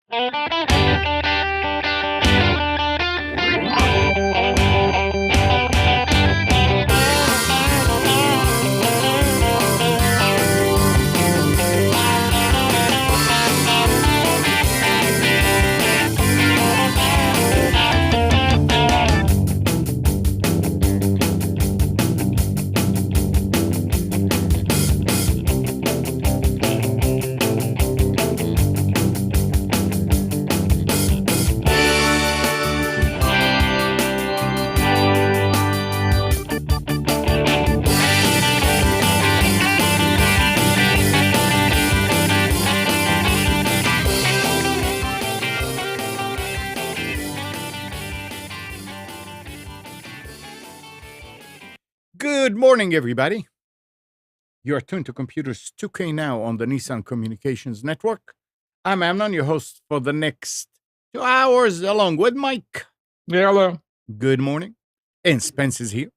Good morning, everybody. You are tuned to Computers 2K now on the Nissan Communications Network. I'm Amnon, your host for the next 2 hours, along with Mike. Yeah, hello. Good morning. And Spence is here.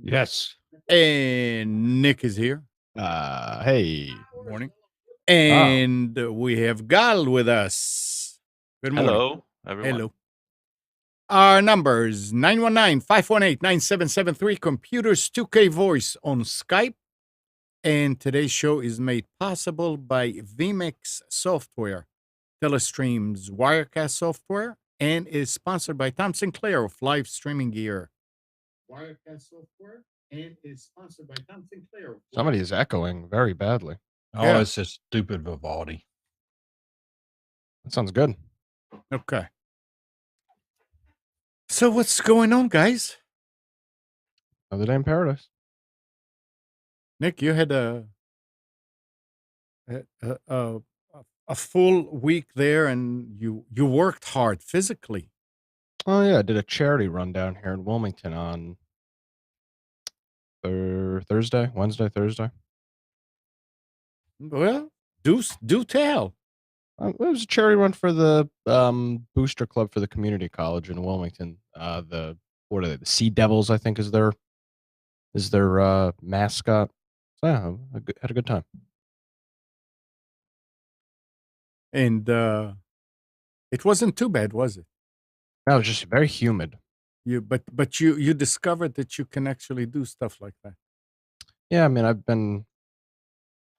Yes. And Nick is here. Hey. Good morning. And we have Gal with us. Good morning. Hello, everyone. Hello. Our numbers 919-518-9773, Computers 2K Voice on Skype. And today's show is made possible by vMix Software, Telestream's Wirecast software, and is sponsored by Tom Sinclair of Live Streaming Gear. Wirecast software and is sponsored by Tom Sinclair. Somebody is echoing very badly. Oh, Yeah. it's just stupid Vivaldi. That sounds good. Okay. So what's going on, guys? Another day in paradise. Nick, you had a full week there, and you worked hard physically. Oh, yeah. I did a charity run down here in Wilmington on Thursday. Well, do tell. It was a charity run for the booster club for the community college in Wilmington. What are they? The Sea Devils, I think, is their mascot. So yeah, had a good time. And it wasn't too bad, was it? No, it was just very humid. But you discovered that you can actually do stuff like that. Yeah, I mean, I've been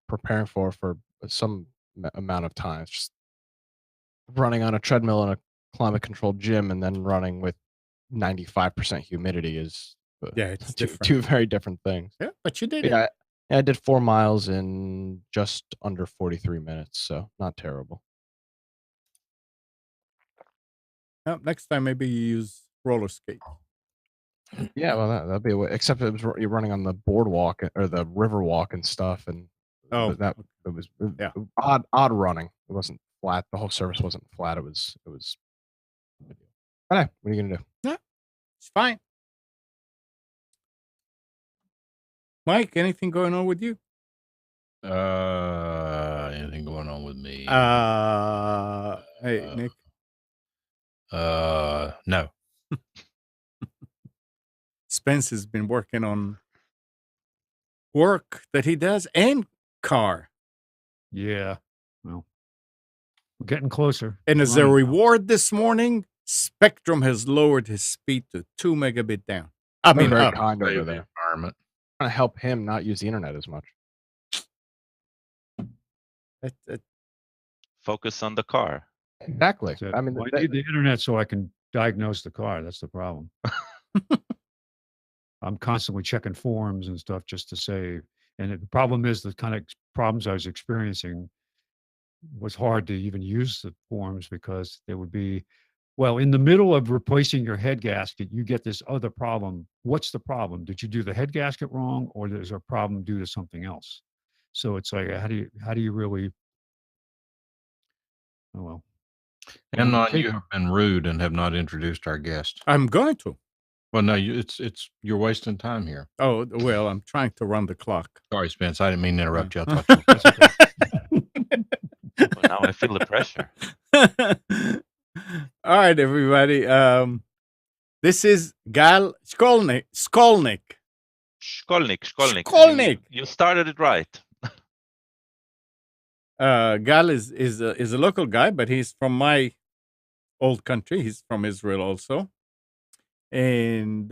preparing for some amount of time. It's just running on a treadmill in a climate-controlled gym and then running with 95% humidity is it's different. two very different things. Yeah, but you did Yeah, it. I did 4 miles in just under 43 minutes, so not terrible. Well, next time maybe you use roller skate. Yeah, well, that'd be a way. Except you're running on the boardwalk or the river walk and stuff, and it was odd running. It wasn't flat. The whole surface wasn't flat. It was. What are you gonna do? Yeah, it's fine. Mike, anything going on with you? Anything going on with me? Hey, Nick. No. Spence has been working on work that he does and car. Yeah. Well, we're getting closer. And as a reward this morning, Spectrum has lowered his speed to 2 megabit down. I mean, very up. kind over Save the there. environment. Trying to help him not use the internet as much. Focus on the car. Exactly. So, I mean, I need the internet so I can diagnose the car. That's the problem. I'm constantly checking forums and stuff just to save. And the problem is the kind of problems I was experiencing was hard to even use the forums because there would be, well, in the middle of replacing your head gasket, you get this other problem. What's the problem? Did you do the head gasket wrong, or there's a problem due to something else? So it's like, how do you really? Oh well. And you have been rude and have not introduced our guest. I'm going to. Well, no, you're wasting time here. Oh, well, I'm trying to run the clock. Sorry, Spence. I didn't mean to interrupt you. I thought Well, now I feel the pressure. All right, everybody. This is Gal Skolnick. Skolnick. Skolnick. You started it right. Gal is a local guy, but he's from my old country. He's from Israel also, and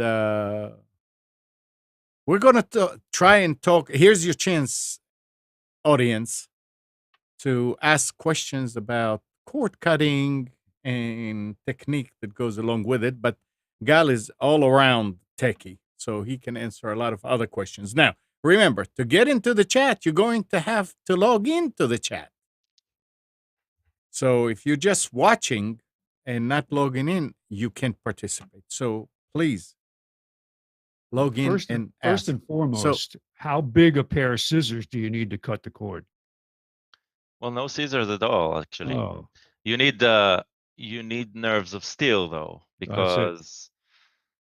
we're gonna try and talk. Here's your chance, audience, to ask questions about cord cutting and technique that goes along with it. But Gal is all around techie, so he can answer a lot of other questions. Now, remember, to get into the chat, you're going to have to log into the chat. So if you're just watching and not logging in, you can't participate. So please log in First, and first ask. and foremost, how big a pair of scissors do you need to cut the cord? Well, no scissors at all, actually. Oh, You need nerves of steel though, that's it. because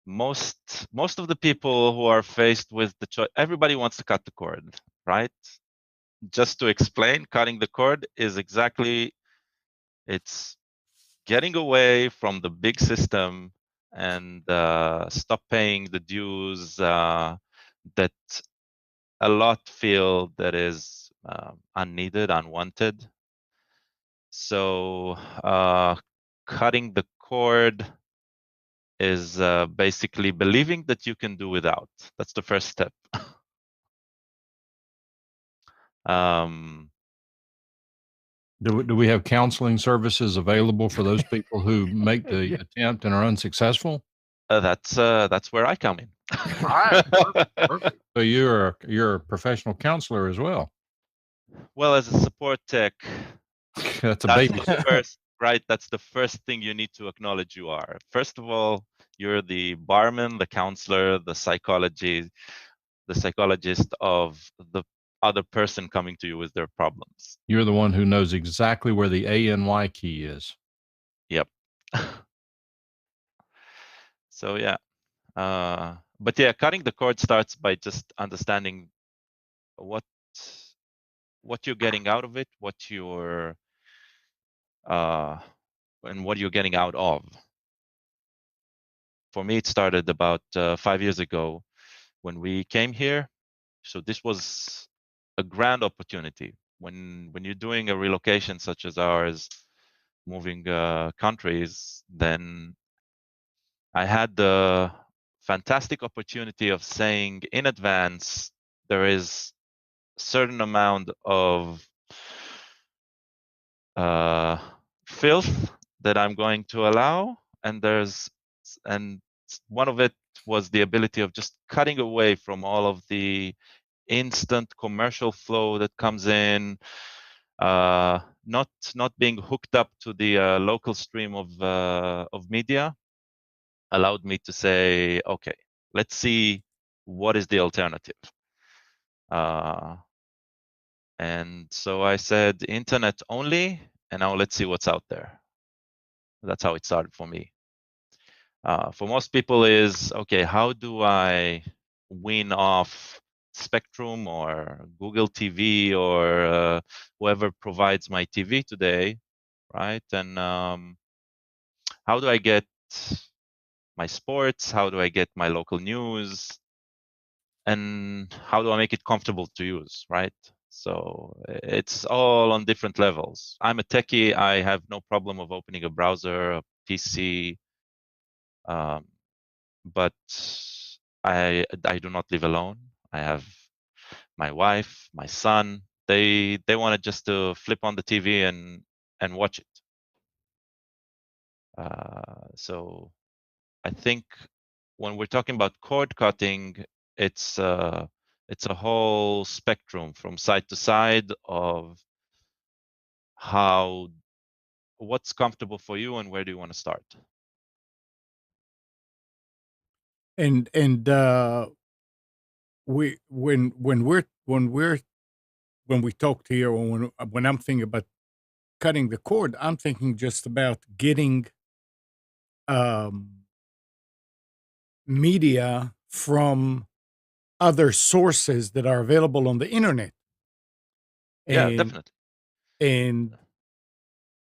most of the people who are faced with the choice, everybody wants to cut the cord, right? Just to explain, cutting the cord is it's getting away from the big system and stop paying the dues that a lot feel that is unneeded, unwanted. So cutting the cord is basically believing that you can do without. That's the first step. Do we have counseling services available for those people who make the attempt and are unsuccessful? That's where I come in. All right, perfect. So you're a professional counselor as well. Well, as a support tech, That's a that's baby. the first, right? That's the first thing you need to acknowledge you are. First of all, you're the barman, the counselor, the psychologist of the other person coming to you with their problems. You're the one who knows exactly where the ANY key is. Yep. So yeah. But yeah, cutting the cord starts by just understanding what you're getting out of it, and what you're getting out of. For me, it started about 5 years ago when we came here. So this was a grand opportunity. When you're doing a relocation such as ours, moving countries, then I had the fantastic opportunity of saying in advance there is a certain amount of filth that I'm going to allow, and one of it was the ability of just cutting away from all of the instant commercial flow that comes in, not being hooked up to the local stream of media, allowed me to say, okay, let's see what is the alternative. And so I said internet only, and now let's see what's out there. That's how it started for me. For most people is, okay, how do I win off Spectrum or Google TV or whoever provides my TV today, right? And how do I get my sports? How do I get my local news? And how do I make it comfortable to use, right? So it's all on different levels. I'm a techie. I have no problem of opening a browser, a PC, but I do not live alone. I have my wife, my son. They wanted just to flip on the TV and watch it. So I think when we're talking about cord cutting, it's a whole spectrum from side to side of what's comfortable for you and where do you want to start. And we when we talked here, or when I'm thinking about cutting the cord, I'm thinking just about getting media from other sources that are available on the internet. Yeah, And definitely. and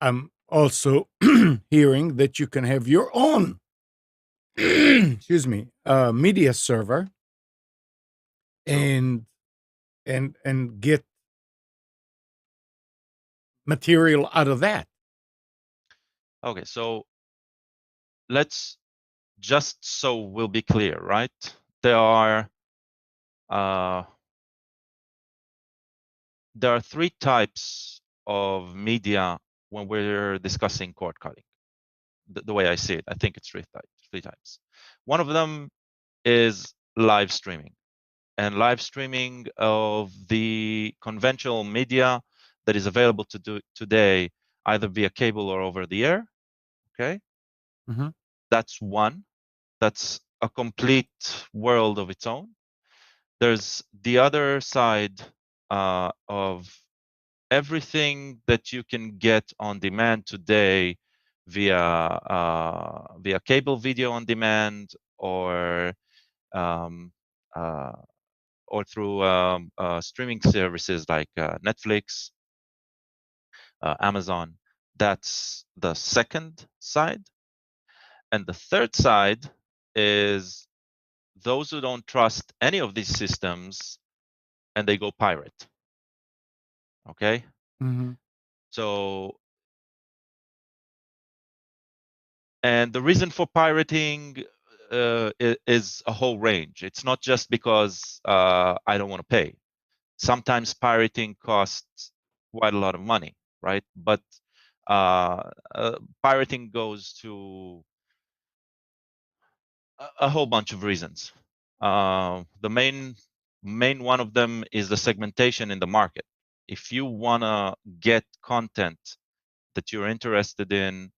I'm also hearing that you can have your own excuse me, media server True. and get material out of that? Okay, so let's just so we'll be clear, right? There are three types of media when we're discussing cord cutting. The way I see it, I think it's three types. One of them is live streaming, and live streaming of the conventional media that is available to do today, either via cable or over the air. Okay, that's one. That's a complete world of its own. There's the other side of everything that you can get on demand today via cable video on demand, or through streaming services like Netflix, Amazon. That's the second side. And the third side is those who don't trust any of these systems and they go pirate. Okay? So, and the reason for pirating is a whole range. It's not just because I don't want to pay. Sometimes pirating costs quite a lot of money, right? But pirating goes to a whole bunch of reasons. The main one of them is the segmentation in the market. If you want to get content that you're interested in,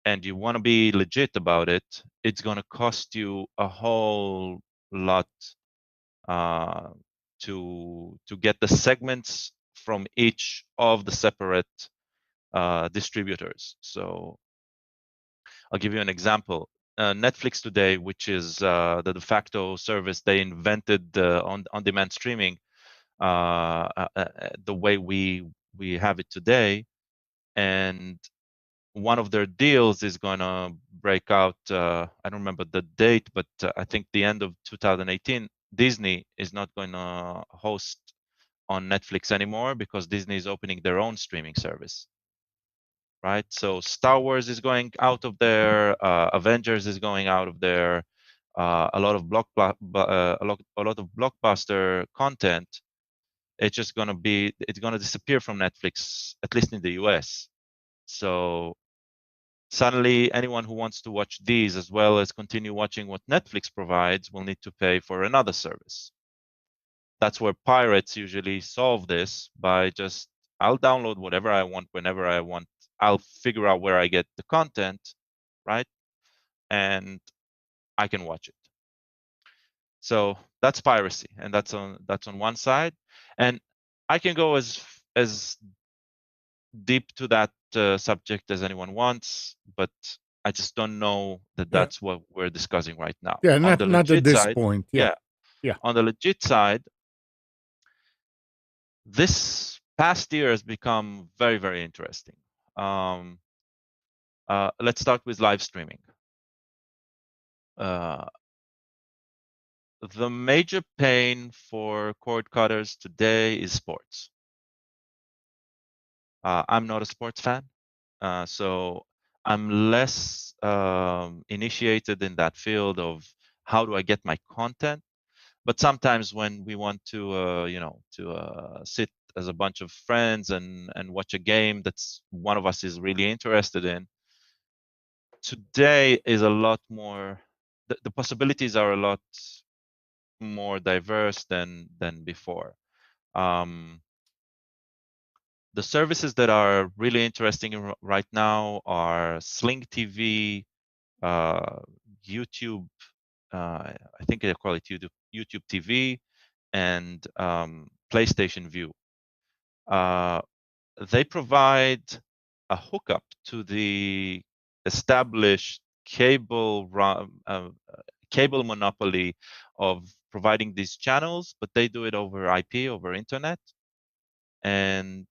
and you want to be legit about it, it's going to cost you a whole lot to get the segments from each of the separate distributors. So I'll give you an example. Netflix today, which is the de facto service, they invented on-demand streaming the way we have it today, and one of their deals is going to break out. I don't remember the date, but I think the end of 2018. Disney is not going to host on Netflix anymore because Disney is opening their own streaming service. Right, so Star Wars is going out of there. Avengers is going out of there. A lot of blockbuster content. It's just going to disappear from Netflix, at least in the US. So suddenly, anyone who wants to watch these as well as continue watching what Netflix provides will need to pay for another service. That's where pirates usually solve this by just, I'll download whatever I want whenever I want. I'll figure out where I get the content, right? And I can watch it. So that's piracy, and that's on one side. And I can go as deep to that subject as anyone wants, but I just don't know that that's what we're discussing right now. Yeah, On the not at legit this side, point. Yeah. On the legit side, this past year has become very, very interesting. Let's start with live streaming. The major pain for cord cutters today is sports. I'm not a sports fan, so I'm less initiated in that field of how do I get my content. But sometimes when we want to, sit as a bunch of friends and watch a game that's one of us is really interested in, today is a lot more. The possibilities are a lot more diverse than before. The services that are really interesting right now are Sling TV, YouTube. I think they call it YouTube TV, and PlayStation View. They provide a hookup to the established cable monopoly of providing these channels, but they do it over IP, over internet, and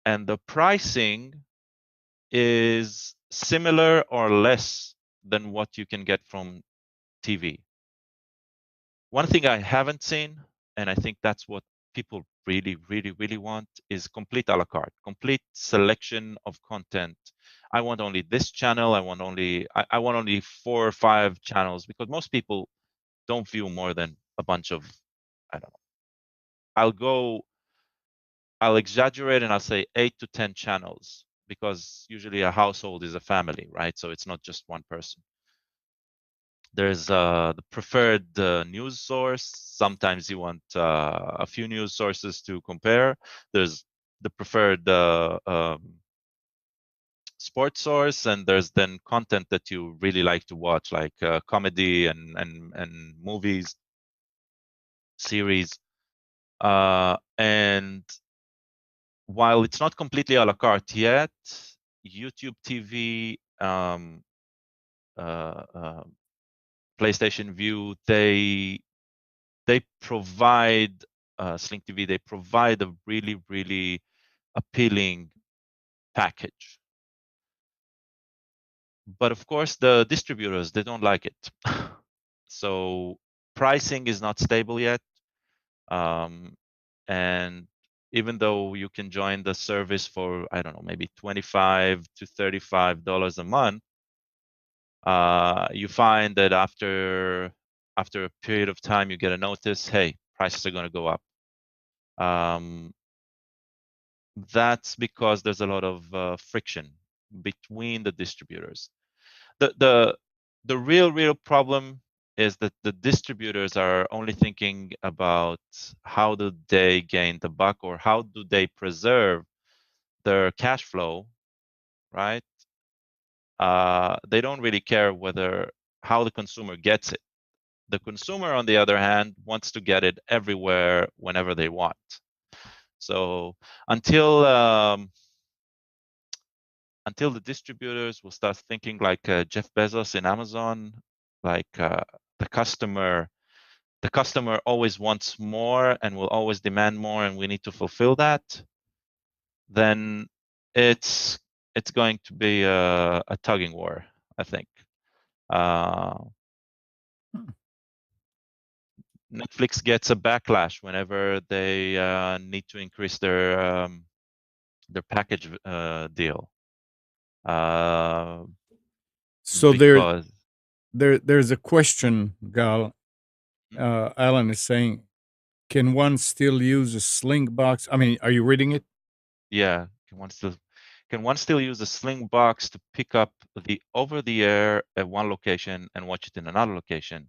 the pricing is similar or less than what you can get from TV. One thing I haven't seen, and I think that's what people really, really, really want is complete a la carte, complete selection of content. I want only this channel. I want only 4 or 5 channels, because most people don't view more than a bunch of, I don't know. I'll exaggerate and I'll say 8 to 10 channels, because usually a household is a family, right? So it's not just one person. There's the preferred news source. Sometimes you want a few news sources to compare. There's the preferred sports source, and there's then content that you really like to watch, like comedy and movies, series. And while it's not completely a la carte yet, YouTube TV, PlayStation View, they provide Sling TV. They provide a really, really appealing package. But of course, the distributors, they don't like it. So pricing is not stable yet. And even though you can join the service for, I don't know, maybe $25 to $35 a month, you find that after a period of time, you get a notice, hey, prices are going to go up. That's because there's a lot of friction between the distributors. The real problem is that the distributors are only thinking about how do they gain the buck, or how do they preserve their cash flow, right? They don't really care how the consumer gets it. The consumer, on the other hand, wants to get it everywhere, whenever they want. So until the distributors will start thinking like Jeff Bezos in Amazon, like the customer always wants more and will always demand more, and we need to fulfill that, then it's going to be a tugging war, I think. Netflix gets a backlash whenever they need to increase their package deal. So Because there's a question, Gal. Alan is saying, can one still use a Sling box? I mean, are you reading it? yeah, can one still use a Sling box to pick up the over-the-air at one location and watch it in another location?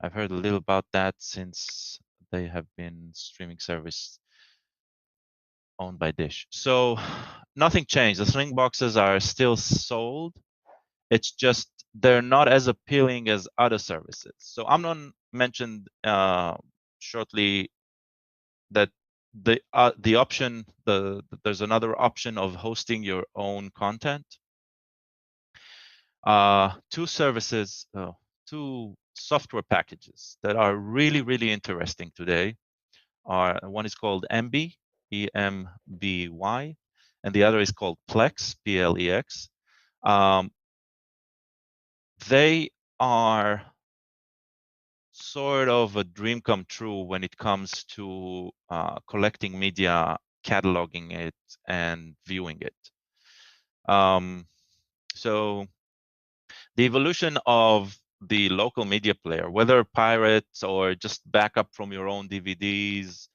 I've heard a little about that since they have been streaming service owned by Dish. So nothing changed. The Sling boxes are still sold. It's just they're not as appealing as other services. So Amnon mentioned shortly that the option, there's another option of hosting your own content. Two software packages that are really, really interesting today are, one is called EMBY, EMBY, and the other is called Plex, PLEX. They are sort of a dream come true when it comes to collecting media, cataloging it, and viewing it. So the evolution of the local media player, whether pirates or just backup from your own DVDs,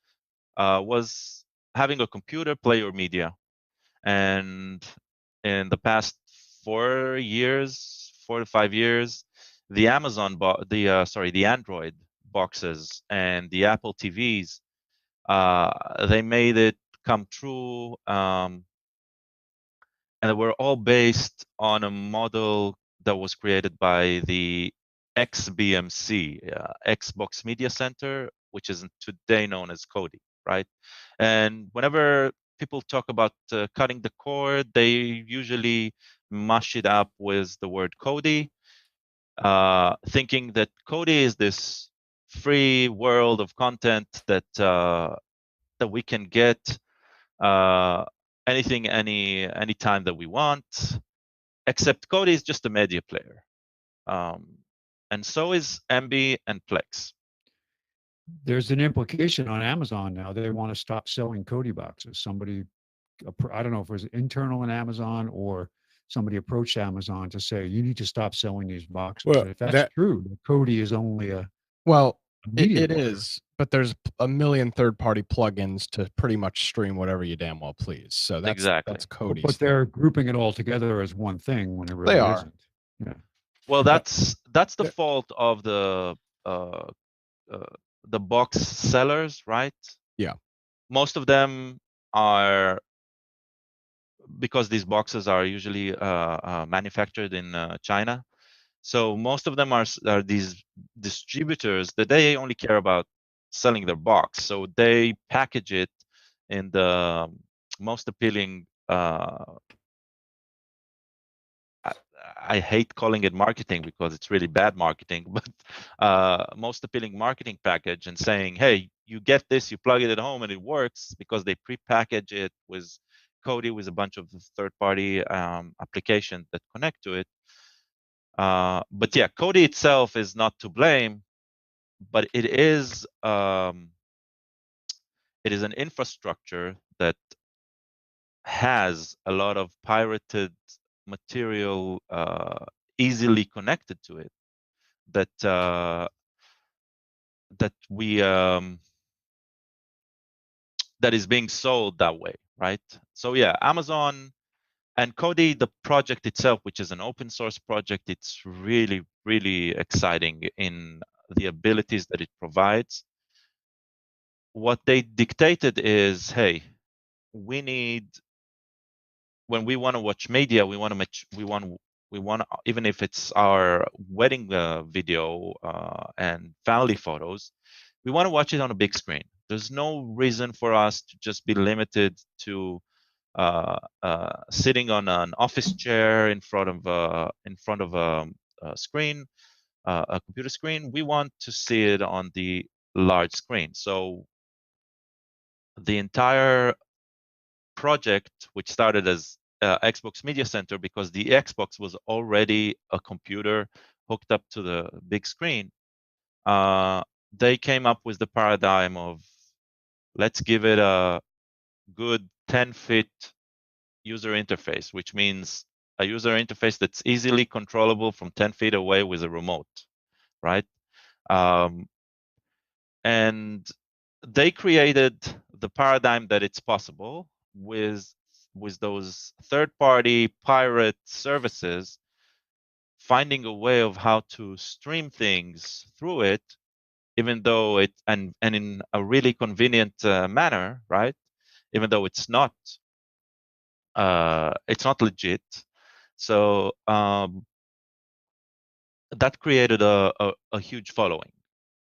was having a computer play your media. And in the past 4 to 5 years, the the Android boxes and the Apple TVs, they made it come true, and they were all based on a model that was created by the XBMC, Xbox Media Center, which is today known as Kodi, right? And whenever people talk about cutting the cord, they usually mush it up with the word Kodi, thinking that Kodi is this free world of content that we can get anything, any time that we want. Except Kodi is just a media player, and so is MB and Plex. there's an implication on Amazon now. They want to stop selling Kodi boxes. Somebody, I don't know if it was internal in Amazon or somebody approached Amazon to say, you need to stop selling these boxes. Well, And if that's that true, the Kodi is only a Well, media it player. is, but there's a million third-party plugins to pretty much stream whatever you damn well please. So Exactly. that's Cody's But thing. they're grouping it all together as one thing when it really They are. isn't. Yeah. Well, that's the that- fault of uh, the box sellers, right? Yeah. Most of them are, because these boxes are usually manufactured in China. So most of them are these distributors that they only care about selling their box. So they package it in the most appealing. I hate calling it marketing because it's really bad marketing, but most appealing marketing package, and saying, hey, you get this, you plug it at home and it works, because they pre-package it with Kodi, with a bunch of third-party applications that connect to it. But yeah, Kodi itself is not to blame, but it is an infrastructure that has a lot of pirated material easily connected to it, that that is being sold that way, right? So yeah, Amazon and Kodi, the project itself, which is an open source project, it's really, really exciting in the abilities that it provides. What they dictated is, hey, we need, when we want to watch media, we want even if it's our wedding video and family photos, we want to watch it on a big screen. There's no reason for us to just be limited to sitting on an office chair in front of a screen, a computer screen. We want to see it on the large screen. So the entire project, which started as Xbox Media Center, because the Xbox was already a computer hooked up to the big screen, they came up with the paradigm of, let's give it a good 10-foot user interface, which means a user interface that's easily controllable from 10 feet away with a remote, right? And they created the paradigm that it's possible with those third-party pirate services, finding a way of how to stream things through it, even though it and in a really convenient manner, right? Even though it's not legit. So that created a huge following,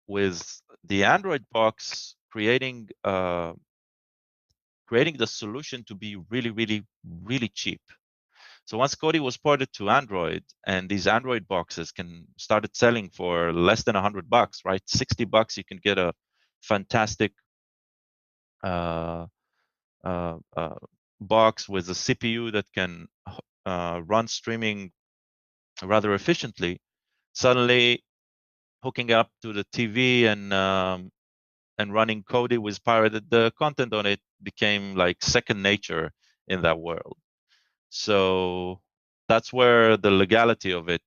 with the Android box creating the solution to be really, really, really cheap. So once Kodi was ported to Android, and these Android boxes started selling for less than $100, right? $60, you can get a fantastic box with a CPU that can run streaming rather efficiently. Suddenly, hooking up to the TV and running Kodi with pirated content on it became like second nature in that world. So that's where the legality of it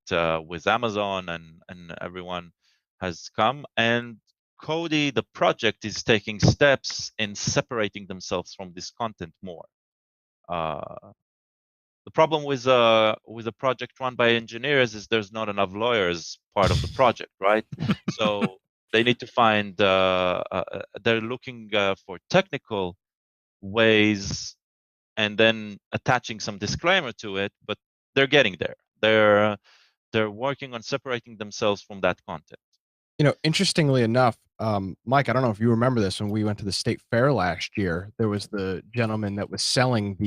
with Amazon and everyone has come. And Kodi, the project, is taking steps in separating themselves from this content more. The problem with a project run by engineers is there's not enough lawyers part of the project, right? So they need to find. They're looking for technical ways, and then attaching some disclaimer to it. But they're getting there. They're working on separating themselves from that content. Interestingly enough, Mike, I don't know if you remember this, when we went to the state fair last year, there was the gentleman that was selling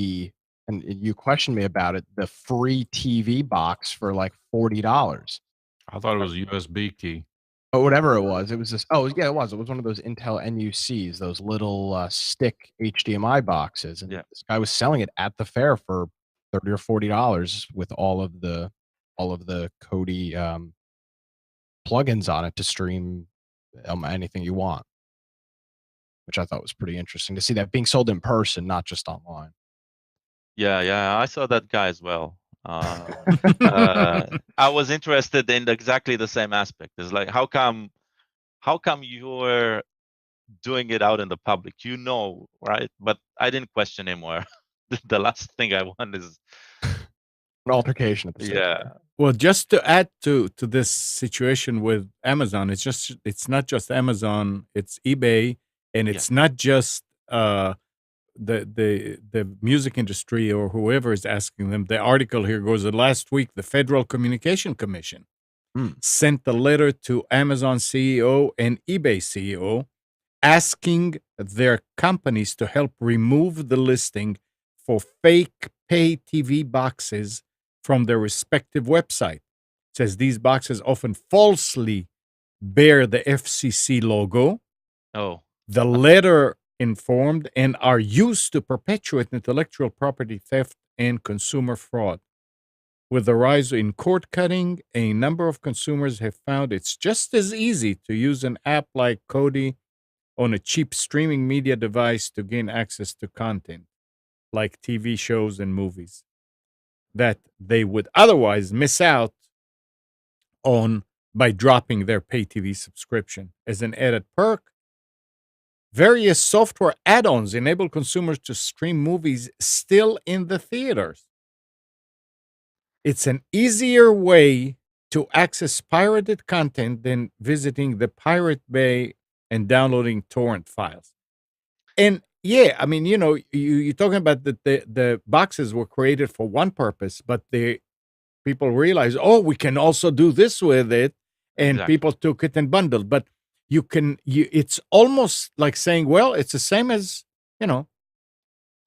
and you questioned me about it, the free TV box for like $40. I thought it was a USB key. But whatever it was this, oh yeah, it was one of those Intel NUCs, those little stick HDMI boxes. And Yeah. this guy was selling it at the fair for $30 or $40 with all of the Kodi plugins on it to stream anything you want. which I thought was pretty interesting to see that being sold in person, not just online. Yeah, I saw that guy as well. I was interested in exactly the same aspect. It's like, how come you're doing it out in the public, right? But I didn't question him more. The last thing I want is An altercation at the stage. yeah. Well, just to add to this situation with Amazon, it's not just Amazon, it's eBay, and it's not just the music industry or whoever is asking them. The article here goes that last week the Federal Communication Commission sent a letter to Amazon CEO and eBay CEO asking their companies to help remove the listing for fake pay TV boxes from their respective website. It says these boxes often falsely bear the FCC logo. Oh, The letter informed and are used to perpetuate intellectual property theft and consumer fraud. With the rise in cord cutting, a number of consumers have found it's just as easy to use an app like Kodi on a cheap streaming media device to gain access to content like TV shows and movies that they would otherwise miss out on by dropping their pay TV subscription. As an added perk, various software add-ons enable consumers to stream movies still in the theaters. It's an easier way to access pirated content than visiting the Pirate Bay and downloading torrent files. And yeah, I mean, you're talking about the boxes were created for one purpose, but people realize, oh, we can also do this with it, and exactly. people took it and bundled. But it's almost like saying, well, it's the same as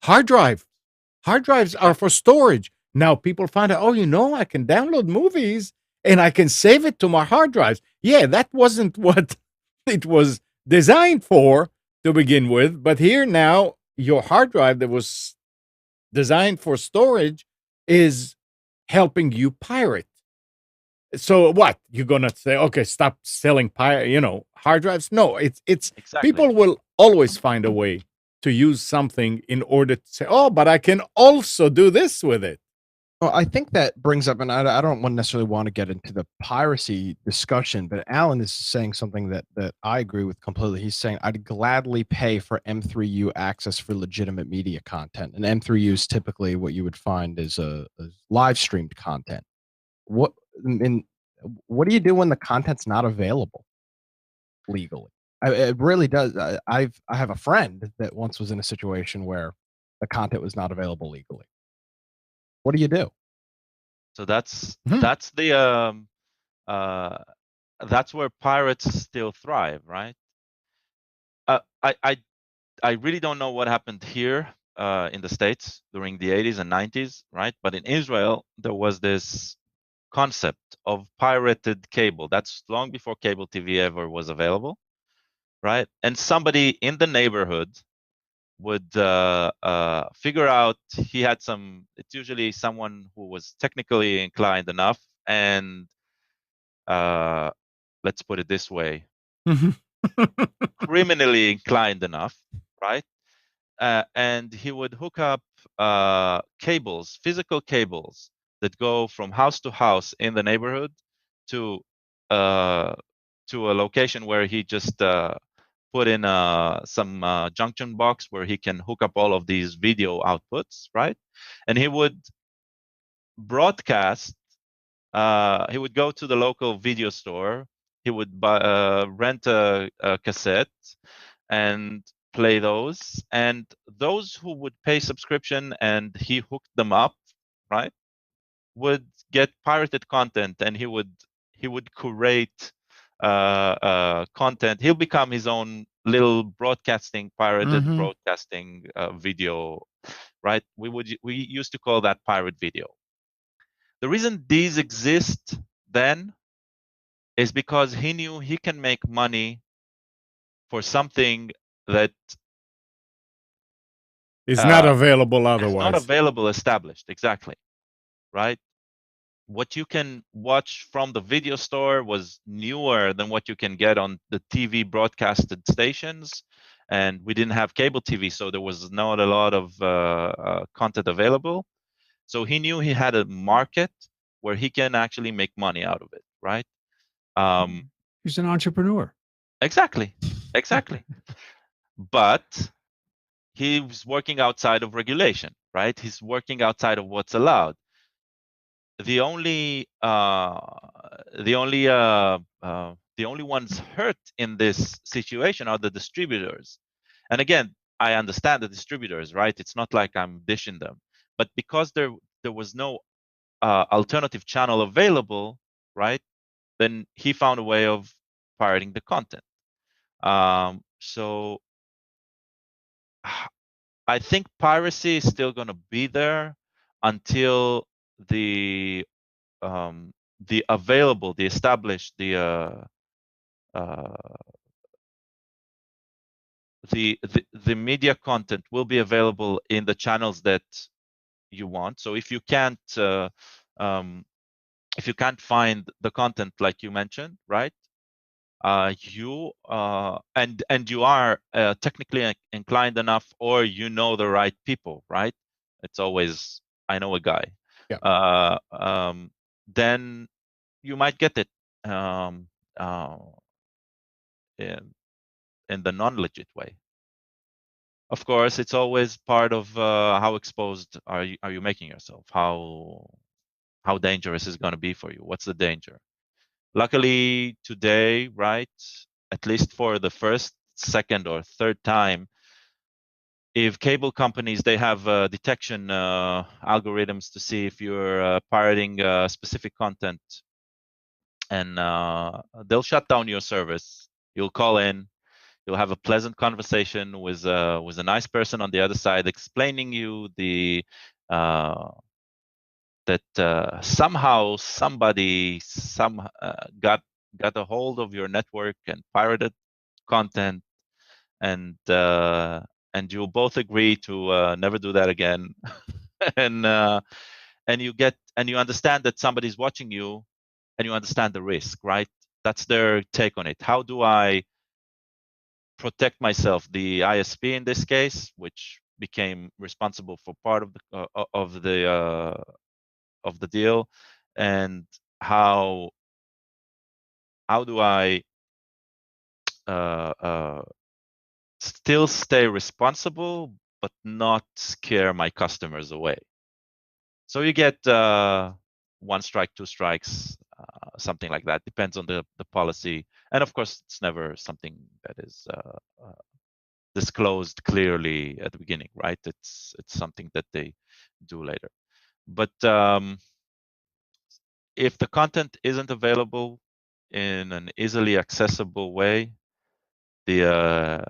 hard drive. Hard drives are for storage. Now people find out, oh, I can download movies and I can save it to my hard drives. Yeah, that wasn't what it was designed for to begin with. But here now, your hard drive that was designed for storage is helping you pirate. So what? You're gonna say, okay, stop selling hard drives? No, it's Exactly. people will always find a way to use something in order to say, oh, but I can also do this with it. Well, I think that brings up, and I don't necessarily want to get into the piracy discussion, but Alan is saying something that I agree with completely. He's saying, I'd gladly pay for M3U access for legitimate media content. And M3U is typically what you would find is a live streamed content. What do you do when the content's not available legally? It really does. I have a friend that once was in a situation where the content was not available legally. What do you do? So that's the that's where pirates still thrive, right? I really don't know what happened here in the States during the 80s and 90s, right? But in Israel, there was this concept of pirated cable. That's long before cable TV ever was available, right? And somebody in the neighborhood would figure out it's usually someone who was technically inclined enough and let's put it this way, criminally inclined enough, right? And he would hook up cables, physical cables that go from house to house in the neighborhood to a location where he just put in some junction box where he can hook up all of these video outputs, right? And he would broadcast. He would go to the local video store. He would rent a cassette and play those. And those who would pay subscription and he hooked them up, right, would get pirated content, and he would curate content. He'll become his own little pirated broadcasting video, right? We used to call that pirate video. The reason these exist then is because he knew he can make money for something that is not available otherwise. It's not available established, exactly, right? What you can watch from the video store was newer than what you can get on the TV broadcasted stations, and we didn't have cable TV, so there was not a lot of content available. So he knew he had a market where he can actually make money out of it, right? He's an entrepreneur. Exactly. But he's working outside of regulation, right? He's working outside of what's allowed. The only ones hurt in this situation are the distributors. And again, I understand the distributors, right? It's not like I'm dishing them, but because there was no alternative channel available, right? Then he found a way of pirating the content. So I think piracy is still going to be there until the established, the media content will be available in the channels that you want. So if you can't find the content like you mentioned, right? You are technically inclined enough, or you know the right people, right? It's always, I know a guy. Yeah. Then you might get it in the non-legit way. Of course, it's always part of how exposed are you making yourself? How dangerous is it going to be for you? What's the danger? Luckily today, right, at least for the first, second, or third time, if cable companies, they have detection algorithms to see if you're pirating specific content, and they'll shut down your service. You'll call in, you'll have a pleasant conversation with a nice person on the other side, explaining you that somehow somebody got a hold of your network and pirated content, and you'll both agree to never do that again. and you understand that somebody's watching you, and you understand the risk, right? That's their take on it. How do I protect myself? The ISP in this case, which became responsible for part of the deal, and how do I still stay responsible but not scare my customers away? So you get 1 strike, 2 strikes, something like that. Depends on the policy, and of course, it's never something that is disclosed clearly at the beginning, right? It's something that they do later. But if the content isn't available in an easily accessible way, the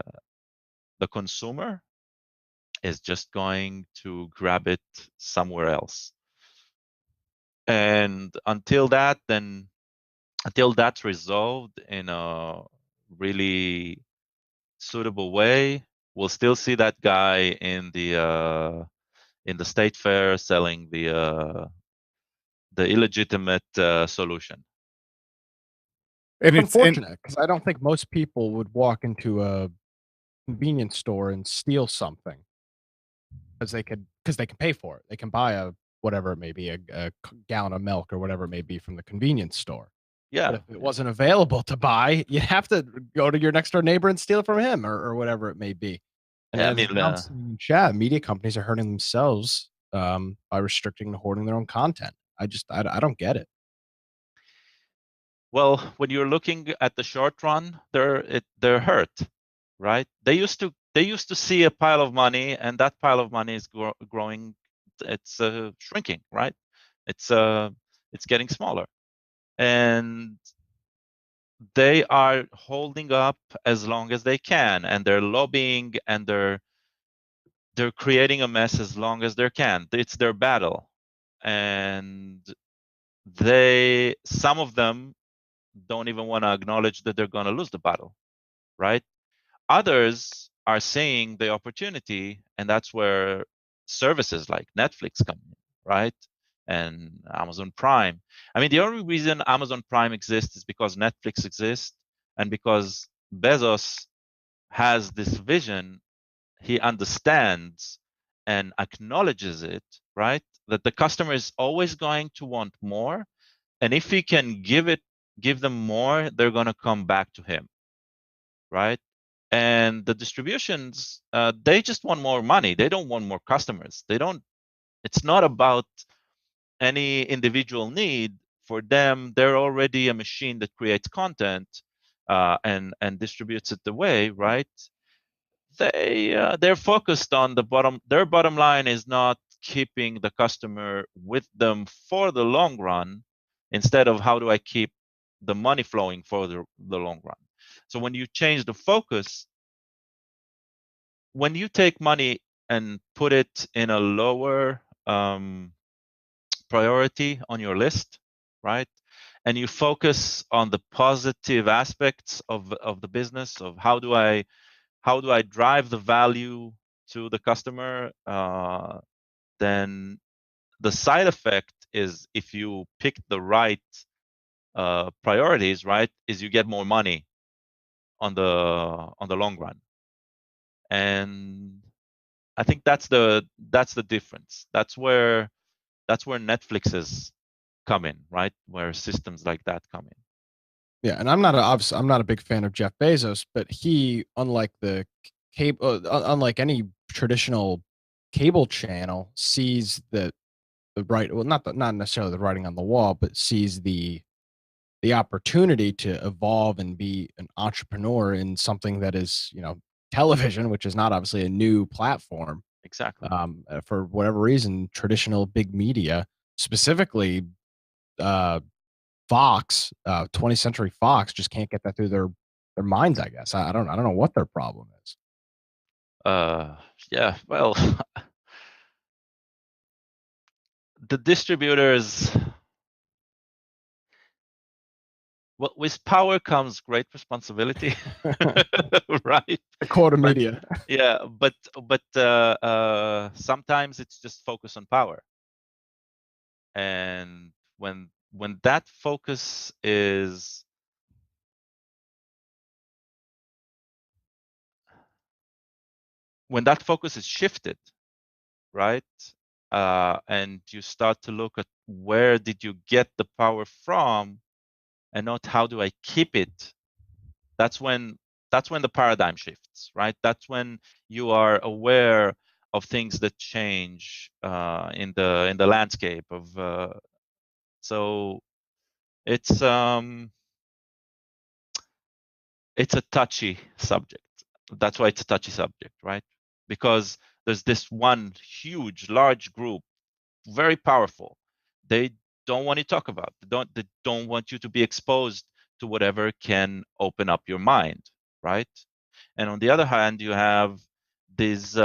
consumer is just going to grab it somewhere else. And until that's resolved in a really suitable way, we'll still see that guy in the state fair selling the illegitimate solution. And It's it's and unfortunate because I don't think most people would walk into a convenience store and steal something because they can pay for it. They can buy a whatever it may be, a gallon of milk or whatever it may be from the convenience store. Yeah. But if it wasn't available to buy, you'd have to go to your next door neighbor and steal it from him or whatever it may be. And Yeah, I as mean, John's saying in chat, media companies are hurting themselves by restricting and hoarding their own content. I don't get it. well, when you're looking at the short run, they're hurt, right? They used to see a pile of money, and that pile of money is growing. It's shrinking, right? It's getting smaller, and they are holding up as long as they can, and they're lobbying, and they're creating a mess as long as they can. It's their battle, and some of them don't even want to acknowledge that they're going to lose the battle, right? Others are seeing the opportunity, and that's where services like Netflix come in, right? And Amazon Prime. I mean, the only reason Amazon Prime exists is because Netflix exists, and because Bezos has this vision, he understands and acknowledges it, right? That the customer is always going to want more. And if he can give them more, they're going to come back to him, right? And the distributions, they just want more money. They don't want more customers. It's not about any individual need. For them, they're already a machine that creates content and distributes it the way, right? They're focused on their bottom line is not keeping the customer with them for the long run, instead of how do I keep the money flowing for the long run. So when you change the focus, when you take money and put it in a lower priority on your list, right? And you focus on the positive aspects of the business, of how do I drive the value to the customer, then the side effect is, if you pick the right priorities, right, is you get more money on the long run. And I think that's the difference. That's where Netflixes come in, right? Where systems like that come in. Yeah, and I'm not a big fan of Jeff Bezos, but he, unlike the cable, unlike any traditional cable channel, sees the right, well, not necessarily the writing on the wall, but sees the opportunity to evolve and be an entrepreneur in something that is, television, which is not obviously a new platform. Exactly. For whatever reason, traditional big media, specifically Fox, 20th Century Fox, just can't get that through their minds, I guess. I don't know what their problem is. Yeah, well, the distributors, well, with power comes great responsibility, right? The quota media. Yeah, but sometimes it's just focus on power. And when that focus is shifted, right? And you start to look at where did you get the power from, and not how do I keep it. That's when the paradigm shifts, right? That's when you are aware of things that change in the landscape of. So it's a touchy subject. That's why it's a touchy subject, right? Because there's this one huge, large group, very powerful. They don't want to talk about. They don't want you to be exposed to whatever can open up your mind, right? And on the other hand, you have these.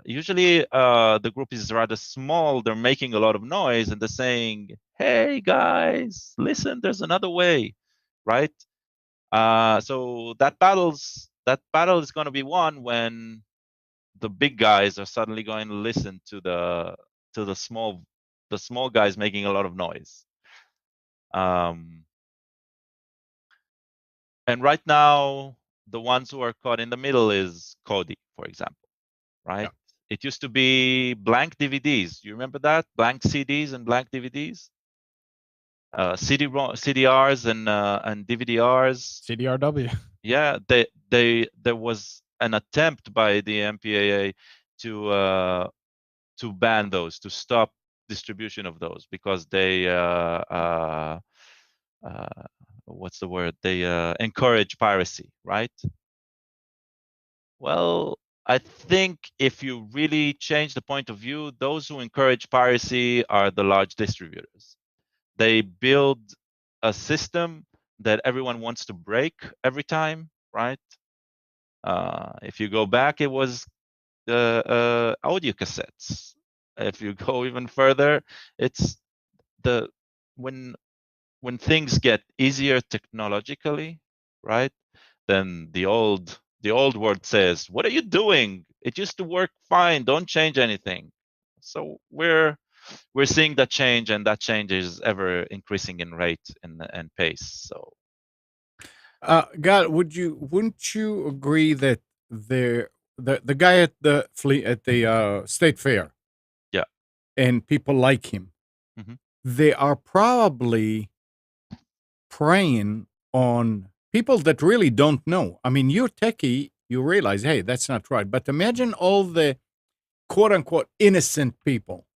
Usually, the group is rather small. They're making a lot of noise, and they're saying, "Hey guys, listen, there's another way," right? So that battle is going to be won when the big guys are suddenly going to listen to the small guys making a lot of noise. And right now, the ones who are caught in the middle is Kodi, for example, right? Yeah. It used to be blank DVDs. You remember that? Blank CDs and blank DVDs? CDRs and DVDRs. CDRW. Yeah, there was an attempt by the MPAA to ban those, to stop distribution of those, because they what's the word? They encourage piracy, right? Well, I think if you really change the point of view, those who encourage piracy are the large distributors. They build a system that everyone wants to break every time, right? If you go back, it was the audio cassettes. If you go even further, it's when things get easier technologically, right? Then the old word says, "What are you doing? It used to work fine. Don't change anything." So we're seeing that change, and that change is ever increasing in rate and pace. So, God, wouldn't you agree that the guy at the state fair. Yeah. And people like him. Mhm. They are probably preying on people that really don't know. I mean, you're techie, you realize, hey, that's not right. But imagine all the quote unquote innocent people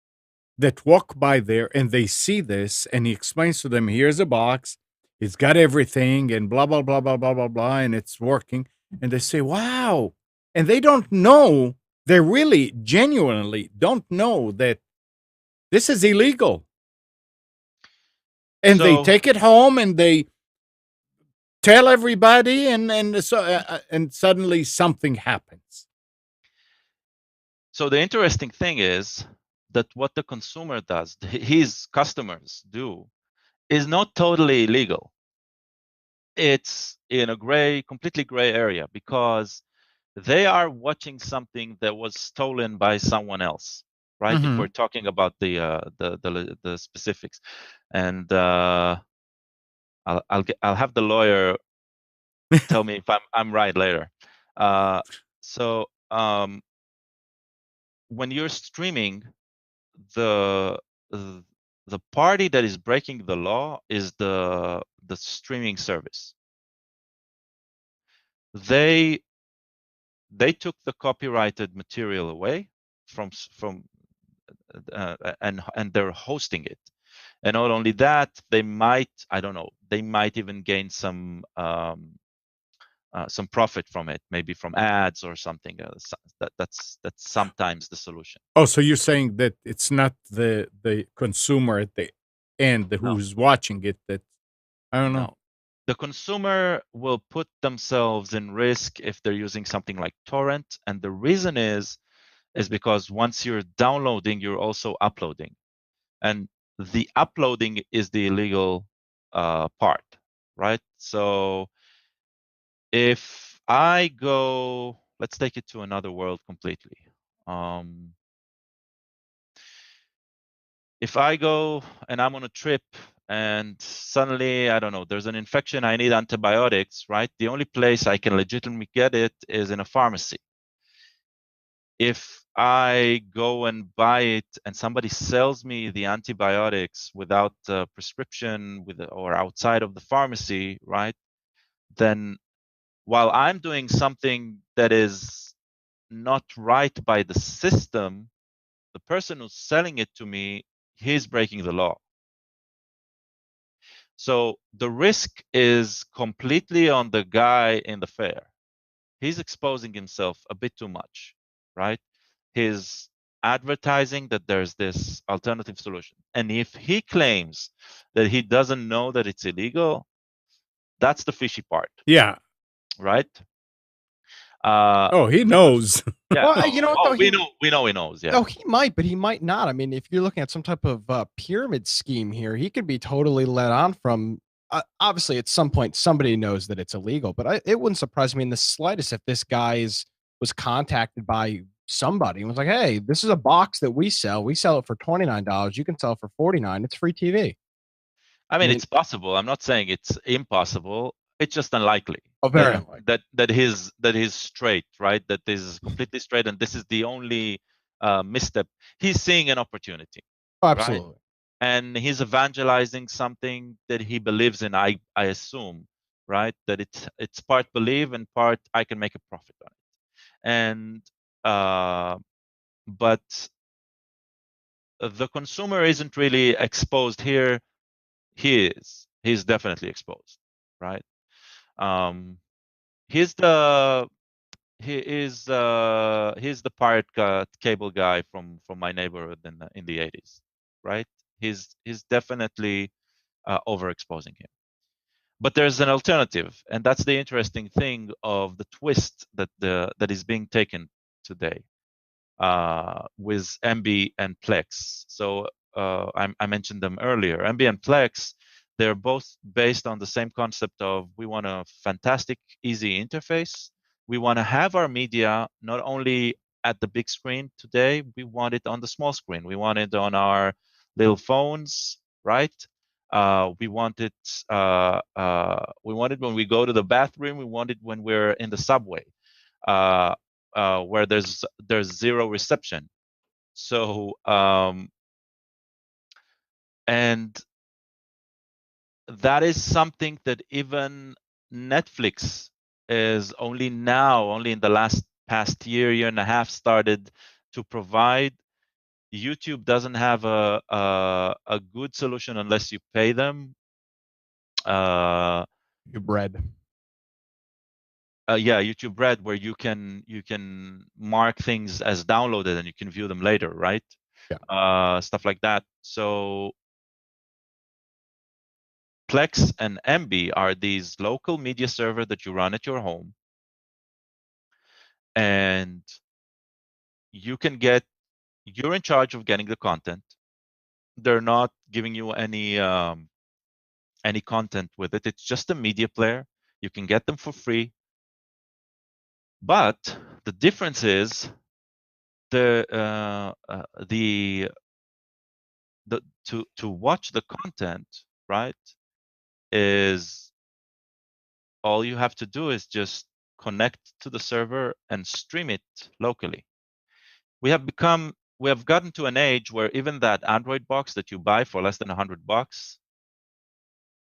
that walk by there and they see this, and he explains to them, here's a box, it's got everything, and blah, blah, blah, blah, blah, blah, blah, and it's working. And they say, wow. And they don't know, they really genuinely don't know that this is illegal. And they So- take it home and they tell everybody, and suddenly something happens. So the interesting thing is that what the consumer does, his customers do, is not totally illegal. It's in a completely gray area, because they are watching something that was stolen by someone else, right? If Mhm. we're talking about the specifics, and I'll have the lawyer tell me if I'm right later. So when you're streaming, the the party that is breaking the law is the streaming service. They took the copyrighted material away from and they're hosting it. And not only that, they might, I don't know, they might even gain some profit from it, maybe from ads or something. That's sometimes the solution. Oh, so you're saying that it's not the consumer at the end No. who's watching it that, I don't know. No. The consumer will put themselves in risk if they're using something like torrent, and the reason is because once you're downloading, you're also uploading, and the uploading is the illegal part, right? So if I go, let's take it to another world completely. If I go and I'm on a trip and suddenly, I don't know, there's an infection, I need antibiotics, right? The only place I can legitimately get it is in a pharmacy. If I go and buy it and somebody sells me the antibiotics without a prescription or outside of the pharmacy, right? Then while I'm doing something that is not right by the system, the person who's selling it to me, he's breaking the law. So the risk is completely on the guy in the fair. He's exposing himself a bit too much, right? He's advertising that there's this alternative solution. And if he claims that he doesn't know that it's illegal, that's the fishy part, Yeah. right? He knows. Yeah. Well, No, you know what, though, we know he knows. Yeah. Oh, he might, but he might not. I mean, if you're looking at some type of pyramid scheme here, he could be totally led on from. Obviously, at some point, somebody knows that it's illegal, but it wouldn't surprise me in the slightest if this guy was contacted by somebody and was like, "Hey, this is a box that we sell. We sell it for $29. You can sell it for $49. It's free TV." I mean, mean- it's possible. I'm not saying it's impossible. It's just unlikely. Oh, very unlikely. That he's straight, right? That this is completely straight, and this is the only misstep. He's seeing an opportunity, Oh, absolutely. and he's evangelizing something that he believes in. I assume, right? That it's part believe and part I can make a profit on it, and but the consumer isn't really exposed here. He's definitely exposed, right? He's the he's the pirate cable guy from my neighborhood in the 80s, right? He's definitely overexposing him. But there's an alternative, and that's the interesting thing of the twist that is being taken today with MB and Plex. So I mentioned them earlier. MB and Plex, they're both based on the same concept of we want a fantastic, easy interface. We want to have our media not only at the big screen today, we want it on the small screen. We want it on our little phones, right? We want it. We want it when we go to the bathroom. We want it when we're in the subway. where there's zero reception. So and that is something that even Netflix is only in the past year and a half, started to provide. YouTube doesn't have a good solution unless you pay them. YouTube Red. Yeah, YouTube Red, where you can mark things as downloaded and you can view them later, right? Yeah. Stuff like that. So Plex and MB are these local media server that you run at your home, and you're in charge of getting the content. They're not giving you any content with it. It's just a media player. You can get them for free. But the difference is to watch the content, right, is all you have to do is just connect to the server and stream it locally. We have gotten to an age where even that Android box that you buy for less than $100,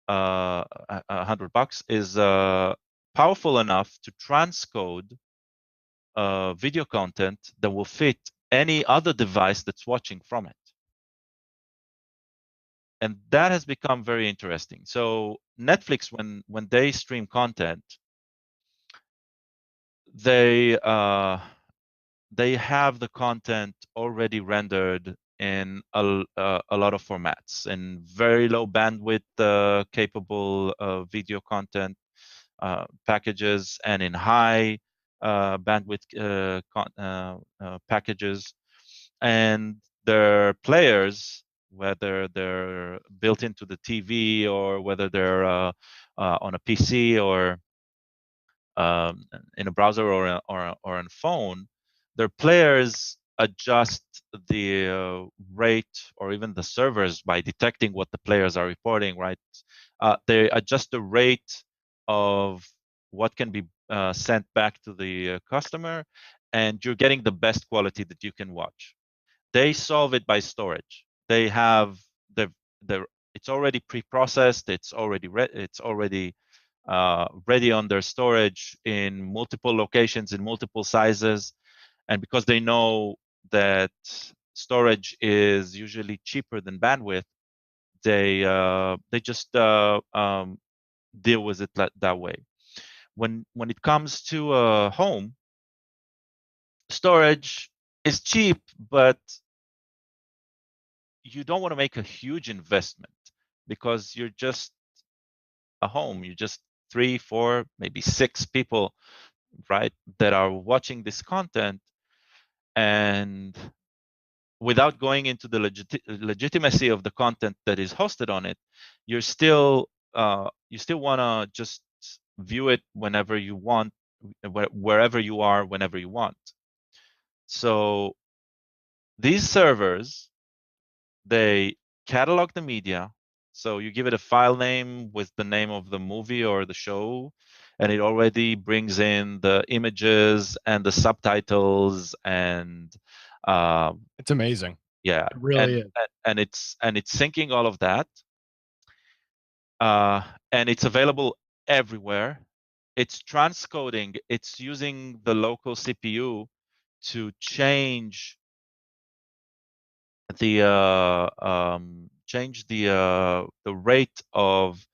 $100 is powerful enough to transcode video content that will fit any other device that's watching from it. And that has become very interesting. So Netflix, when they stream content, they have the content already rendered in a lot of formats, in very low bandwidth capable video content packages, and in high bandwidth packages. And their players, whether they're built into the TV or whether they're on a PC or in a browser or on a phone, their players adjust the rate, or even the servers, by detecting what the players are reporting, right? They adjust the rate of what can be sent back to the customer, and you're getting the best quality that you can watch. They solve it by storage. They have it's already pre-processed. It's already ready on their storage in multiple locations, in multiple sizes. And because they know that storage is usually cheaper than bandwidth, they just deal with it that way. When it comes to home, storage is cheap, but you don't want to make a huge investment because you're just a home. You're just 3, 4, maybe 6 people, right, that are watching this content. And without going into the legitimacy of the content that is hosted on it, you still want to just view it whenever you want, wherever you are, whenever you want. So these servers, they catalog the media. So you give it a file name with the name of the movie or the show, and it already brings in the images and the subtitles, and It's amazing. yeah, It really is. and it's syncing all of that, and it's available everywhere. It's transcoding. It's using the local CPU to change the rate of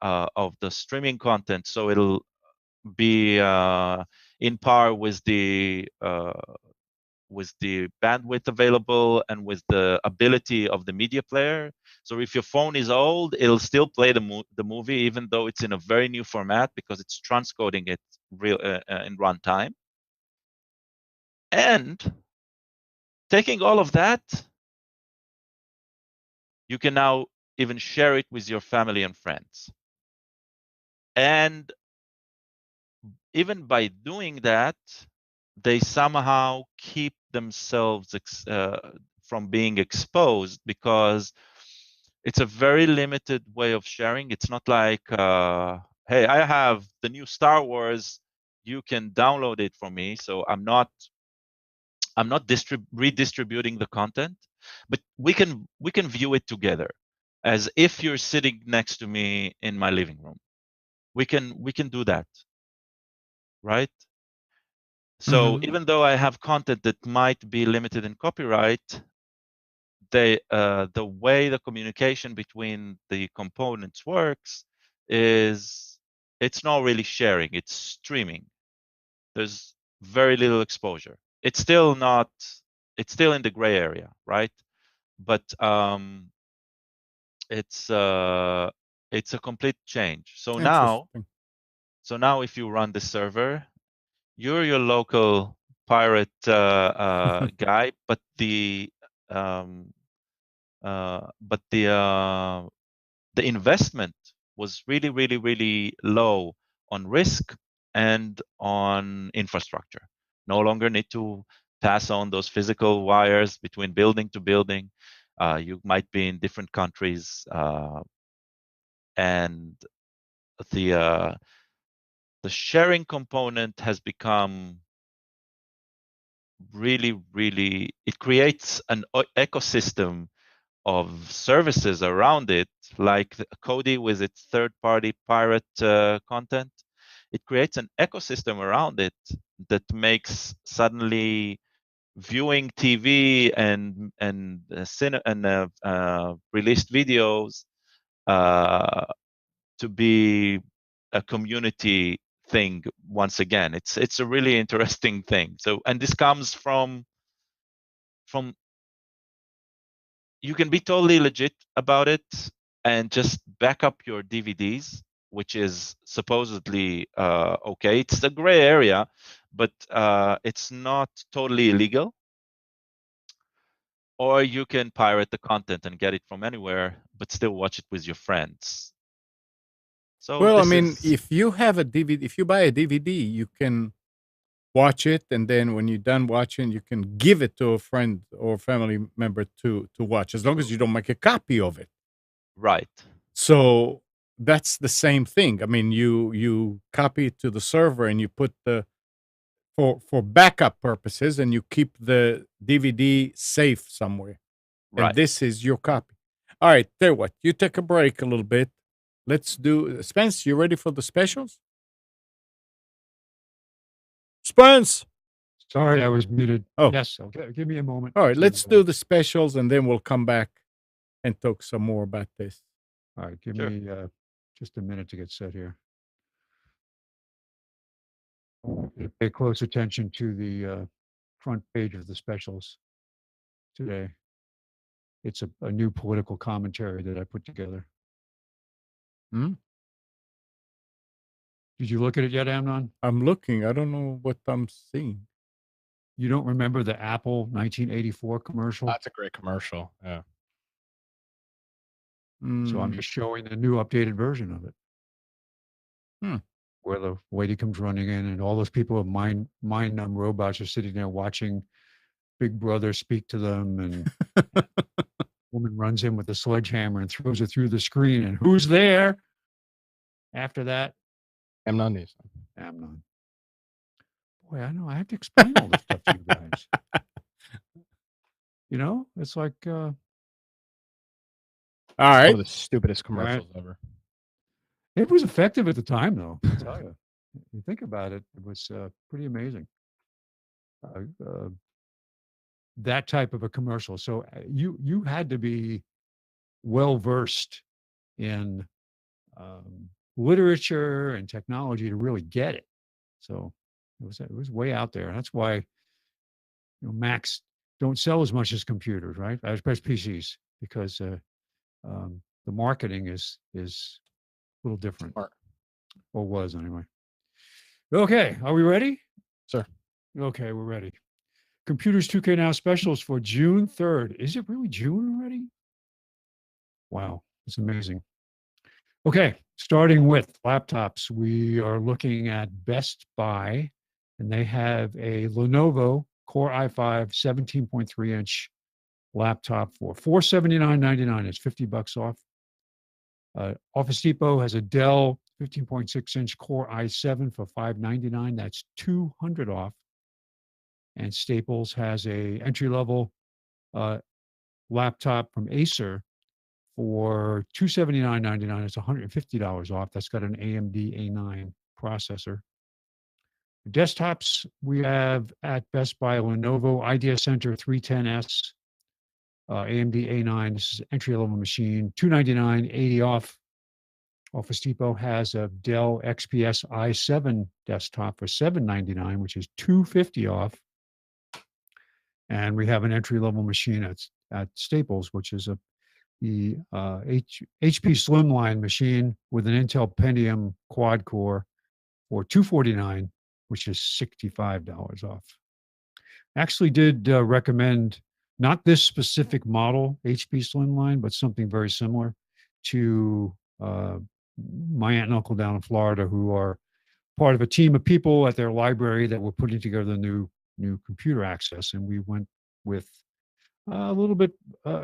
the streaming content, so it'll be in par with the bandwidth available and with the ability of the media player. So if your phone is old, it'll still play the movie even though it's in a very new format, because it's transcoding it in runtime. And taking all of that, you can now even share it with your family and friends. And even by doing that, they somehow keep themselves from being exposed, because it's a very limited way of sharing. It's not like, hey, I have the new Star Wars, you can download it from me. So I'm not redistributing the content, but we can view it together as if you're sitting next to me in my living room. We can do that, right? So even though I have content that might be limited in copyright, the way the communication between the components works is it's not really sharing, it's streaming. There's very little exposure. It's still in the gray area, right? But it's a complete change. So now if you run the server, you're your local pirate guy, but the investment was really, really, really low on risk and on infrastructure. No longer need to pass on those physical wires between building to building. You might be in different countries, and the sharing component has become really, really. It creates an ecosystem of services around it, like Kodi with its third-party pirate content. It creates an ecosystem around it that makes suddenly viewing TV and released videos to be a community thing once again. It's a really interesting thing. So, and this comes from you can be totally legit about it and just back up your DVDs, which is supposedly okay. It's a gray area, but it's not totally illegal. Or you can pirate the content and get it from anywhere, but still watch it with your friends. So well, I mean, if you have a DVD, if you buy a DVD, you can watch it, and then when you're done watching, you can give it to a friend or family member to watch, as long as you don't make a copy of it. Right. So that's the same thing. I mean, you copy it to the server and you put the for backup purposes, and you keep the DVD safe somewhere. Right. And this is your copy. All right, tell you what, you take a break a little bit. Let's do Spence. You ready for the specials? Spence. Sorry, I was muted. Oh. Yes. Okay. Give me a moment. All right, let's do the specials, and then we'll come back and talk some more about this. All right. Give Sure. me just a minute to get set here. Pay close attention to the front page of the specials today. It's a new political commentary that I put together. Hmm? Did you look at it yet, Amnon? I'm looking. I don't know what I'm seeing. You don't remember the Apple 1984 commercial? That's a great commercial. Yeah. So I'm just showing the new updated version of it. Where the lady comes running in, and all those people with mind numb robots are sitting there watching Big Brother speak to them, and woman runs in with a sledgehammer and throws it through the screen. And who's there? After that, Amnon News. Amnon. Boy, I know I have to explain all this stuff to you guys. You know, it's like all One right. of the stupidest commercials ever. It was effective at the time, though. I'll tell you. You think about it, it was pretty amazing. That type of a commercial. So you had to be well versed in literature and technology to really get it. So it was way out there. That's why Macs don't sell as much as computers, right? As PCs, because the marketing is a little different, Smart. or was anyway. Okay, are we ready? Sir. Okay, we're ready. Computers 2K Now specials for June 3rd. Is it really June already? Wow, it's amazing. Okay, starting with laptops, we are looking at Best Buy, and they have a Lenovo Core i5 17.3-inch laptop for $479.99. It's $50 off. Office Depot has a Dell 15.6-inch Core i7 for $599. That's $200 off. And Staples has a entry-level laptop from Acer for $279.99. It's $150 off. That's got an AMD A9 processor. Desktops, we have at Best Buy Lenovo Idea Center 310S, AMD A9. This is an entry-level machine, $299, $80 off. Office Depot has a Dell XPS i7 desktop for $799, which is $250 off. And we have an entry-level machine at Staples, which is the HP Slimline machine with an Intel Pentium quad core for $249, which is $65 off. Actually did recommend not this specific model, HP Slimline, but something very similar to my aunt and uncle down in Florida, who are part of a team of people at their library that were putting together new computer access. And we went with a little bit,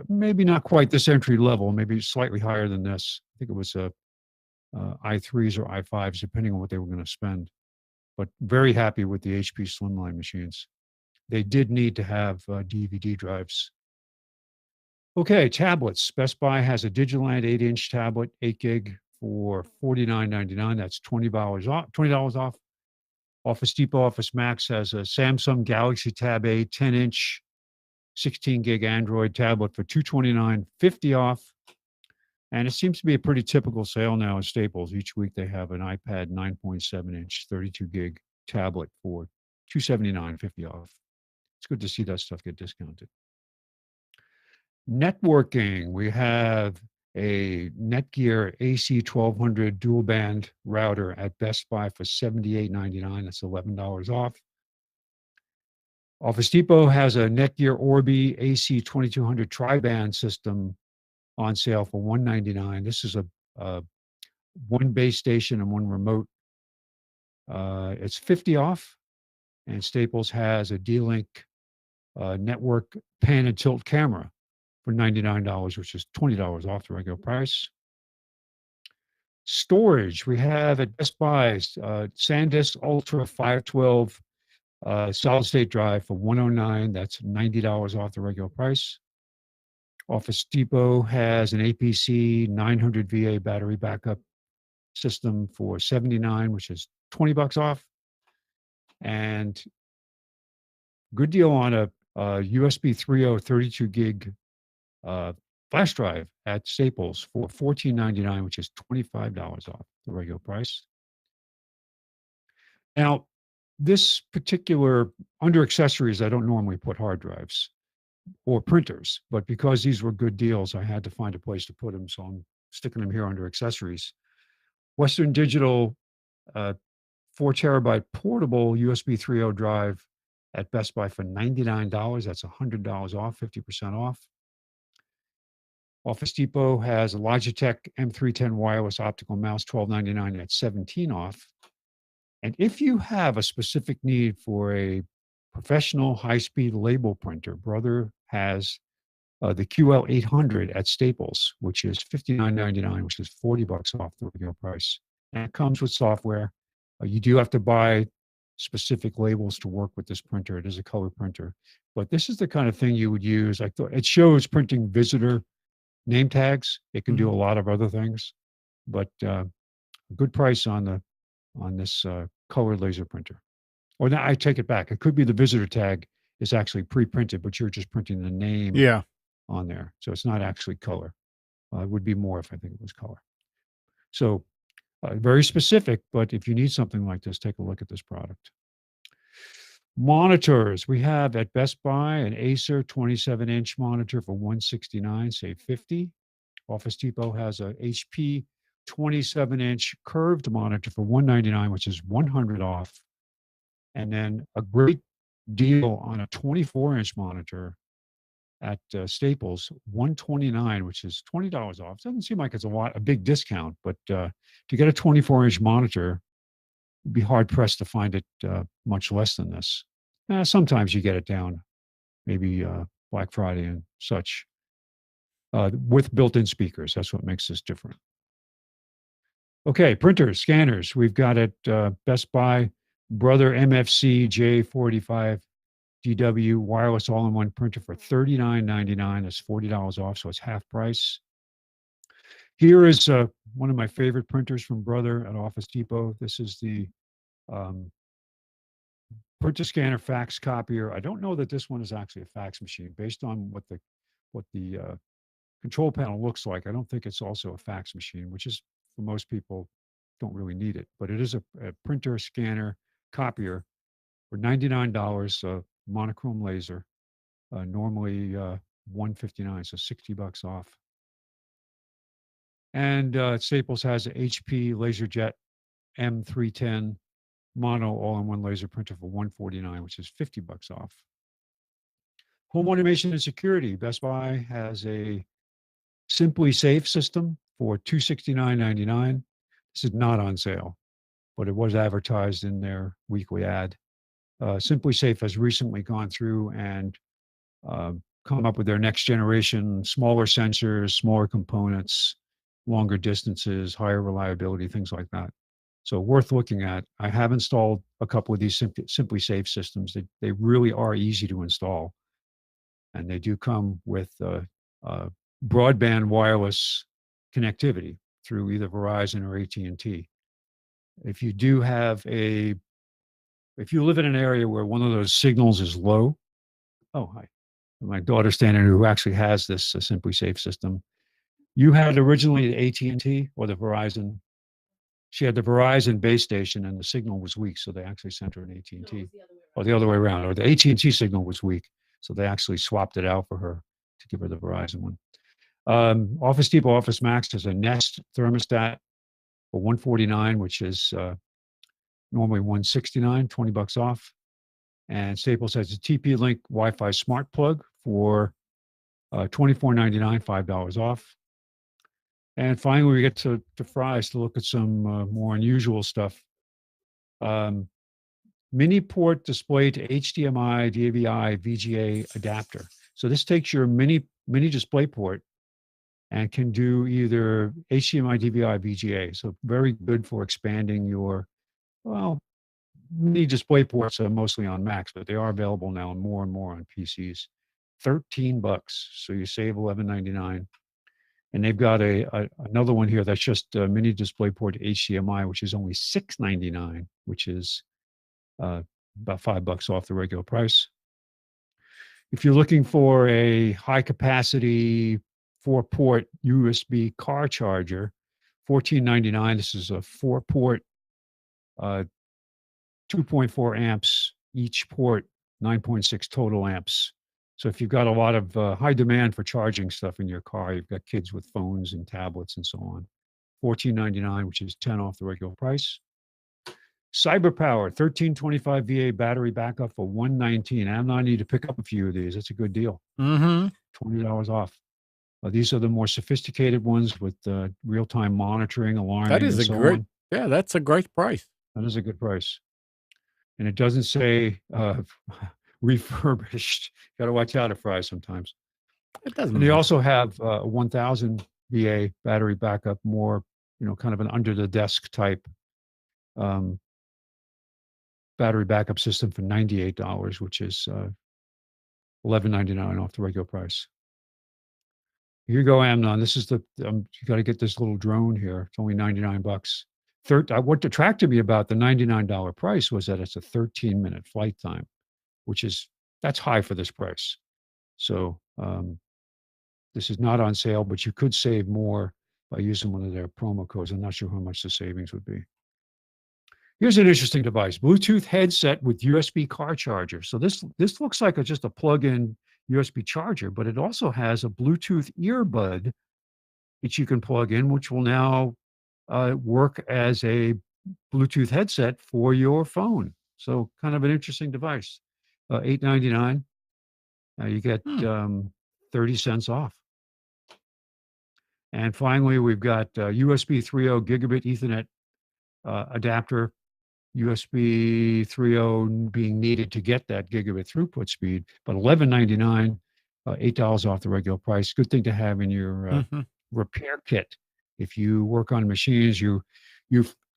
maybe not quite this entry level, maybe slightly higher than this. I think it was i3s or i5s, depending on what they were going to spend. But very happy with the HP Slimline machines. They did need to have DVD drives. Okay, tablets. Best Buy has a Digiland 8-inch tablet, 8 gig for $49.99. That's $20 off. $20 off. Office Depot Office Max has a Samsung Galaxy Tab A 10-inch 16 gig Android tablet for $229, $50 off. And it seems to be a pretty typical sale now at Staples. Each week they have an iPad 9.7-inch 32 gig tablet for $279, $50 off. It's good to see that stuff get discounted. Networking, we have a Netgear AC1200 dual band router at Best Buy for $78.99. That's $11 off. Office Depot has a Netgear Orbi AC2200 tri-band system on sale for $199. This is a one base station and one remote. It's $50 off. And Staples has a D-Link network pan and tilt camera for $99, which is $20 off the regular price. Storage, we have at Best Buy SanDisk Ultra 512 solid state drive for $109. That's $90 off the regular price. Office Depot has an APC 900 VA battery backup system for $79, which is $20 off. And good deal on a USB 3.0 32 gig flash drive at Staples for $14.99, which is $25 off the regular price. Now, this particular, under accessories, I don't normally put hard drives or printers, but because these were good deals, I had to find a place to put them, so I'm sticking them here under accessories. Western Digital 4 terabyte portable USB 3.0 drive at Best Buy for $99. That's $100 off, 50% off. Office Depot has a Logitech M310 wireless optical mouse, $12.99 at $17 off. And if you have a specific need for a professional high-speed label printer, Brother has the QL800 at Staples, which is $59.99, which is $40 off the regular price. And it comes with software. You do have to buy specific labels to work with this printer. It is a color printer. But this is the kind of thing you would use. I thought it shows printing visitor name tags. It can do a lot of other things, but a good price on this color laser printer. Or now I take it back. It could be the visitor tag is actually pre-printed, but you're just printing the name on there. So it's not actually color. It would be more if I think it was color. So very specific, but if you need something like this, take a look at this product. Monitors. We have at Best Buy an Acer 27-inch monitor for $169, save $50. Office Depot has a HP 27-inch curved monitor for $199, which is $100 off. And then a great deal on a 24-inch monitor at Staples, $129, which is $20 off. Doesn't seem like it's a big discount, but to get a 24-inch monitor, you'd be hard-pressed to find it much less than this. Sometimes you get it down, maybe Black Friday and such, with built-in speakers. That's what makes this different. Okay, printers, scanners. We've got at Best Buy, Brother MFC J45 DW wireless all-in-one printer for $39.99. That's $40 off, so it's half price. Here is one of my favorite printers from Brother at Office Depot. This is the um, printer scanner fax copier. I don't know that this one is actually a fax machine. Based on what the control panel looks like, I don't think it's also a fax machine, which is, for most people, don't really need it. But it is a printer scanner copier for $99, monochrome laser. Normally $159, so $60 off. And Staples has a HP LaserJet M310 mono all-in-one laser printer for $149, which is $50 off. Home automation and security. Best Buy has a Simply Safe system for $269.99. This is not on sale, but it was advertised in their weekly ad. Simply Safe has recently gone through and come up with their next generation, smaller sensors, smaller components, longer distances, higher reliability, things like that. So worth looking at. I have installed a couple of these Simply Safe systems. They really are easy to install. And they do come with broadband wireless connectivity through either Verizon or AT&T. If you do have if you live in an area where one of those signals is low, oh, hi. My daughter standing who actually has this Simply Safe system. You had originally the AT&T or the Verizon. She had the Verizon base station, and the signal was weak, so they actually sent her an AT&T. Or the other way around. Or the AT&T signal was weak, so they actually swapped it out for her to give her the Verizon one. Office Depot Office Max has a Nest thermostat for $149, which is normally $169, $20 off. And Staples has a TP-Link Wi-Fi smart plug for $24.99, $5 off. And finally, we get to Fry's to look at some more unusual stuff. Mini port display to HDMI, DVI, VGA adapter. So this takes your mini display port and can do either HDMI, DVI, VGA. So very good for expanding your, well, mini display ports are mostly on Macs, but they are available now and more on PCs. $13, so you save $11.99. And they've got another one here that's just a mini display port HDMI, which is only $6.99, which is about $5 off the regular price. If you're looking for a high capacity 4-port USB car charger, $14.99. This is a 4-port, 2.4 amps each port, 9.6 total amps. So if you've got a lot of high demand for charging stuff in your car, you've got kids with phones and tablets and so on, $14.99, which is 10 off the regular price. CyberPower, 1325 VA battery backup for $119. I'm not need to pick up a few of these. That's a good deal. Mm-hmm. $20 off. These are the more sophisticated ones with real-time monitoring, alarming, That is and a so great, on. yeah, that's a great price. That is a good price. And it doesn't say refurbished. Got to watch out at Fry's sometimes. It doesn't And they matter. also have a 1000 VA battery backup, more, kind of an under the desk type battery backup system for $98, which is $11.99 off the regular price. Here you go, Amnon. This is you got to get this little drone here. It's only $99. What attracted me about the $99 price was that it's a 13-minute flight time, that's high for this price. So this is not on sale, but you could save more by using one of their promo codes. I'm not sure how much the savings would be. Here's an interesting device: Bluetooth headset with USB car charger. So this looks like just a plug-in USB charger, but it also has a Bluetooth earbud that you can plug in, which will now work as a Bluetooth headset for your phone. So kind of an interesting device. $8.99. You get 30 cents off. And finally, we've got USB 3.0 Gigabit Ethernet adapter. USB 3.0 being needed to get that gigabit throughput speed, but $11.99, $8 off the regular price. Good thing to have in your repair kit. If you work on machines, you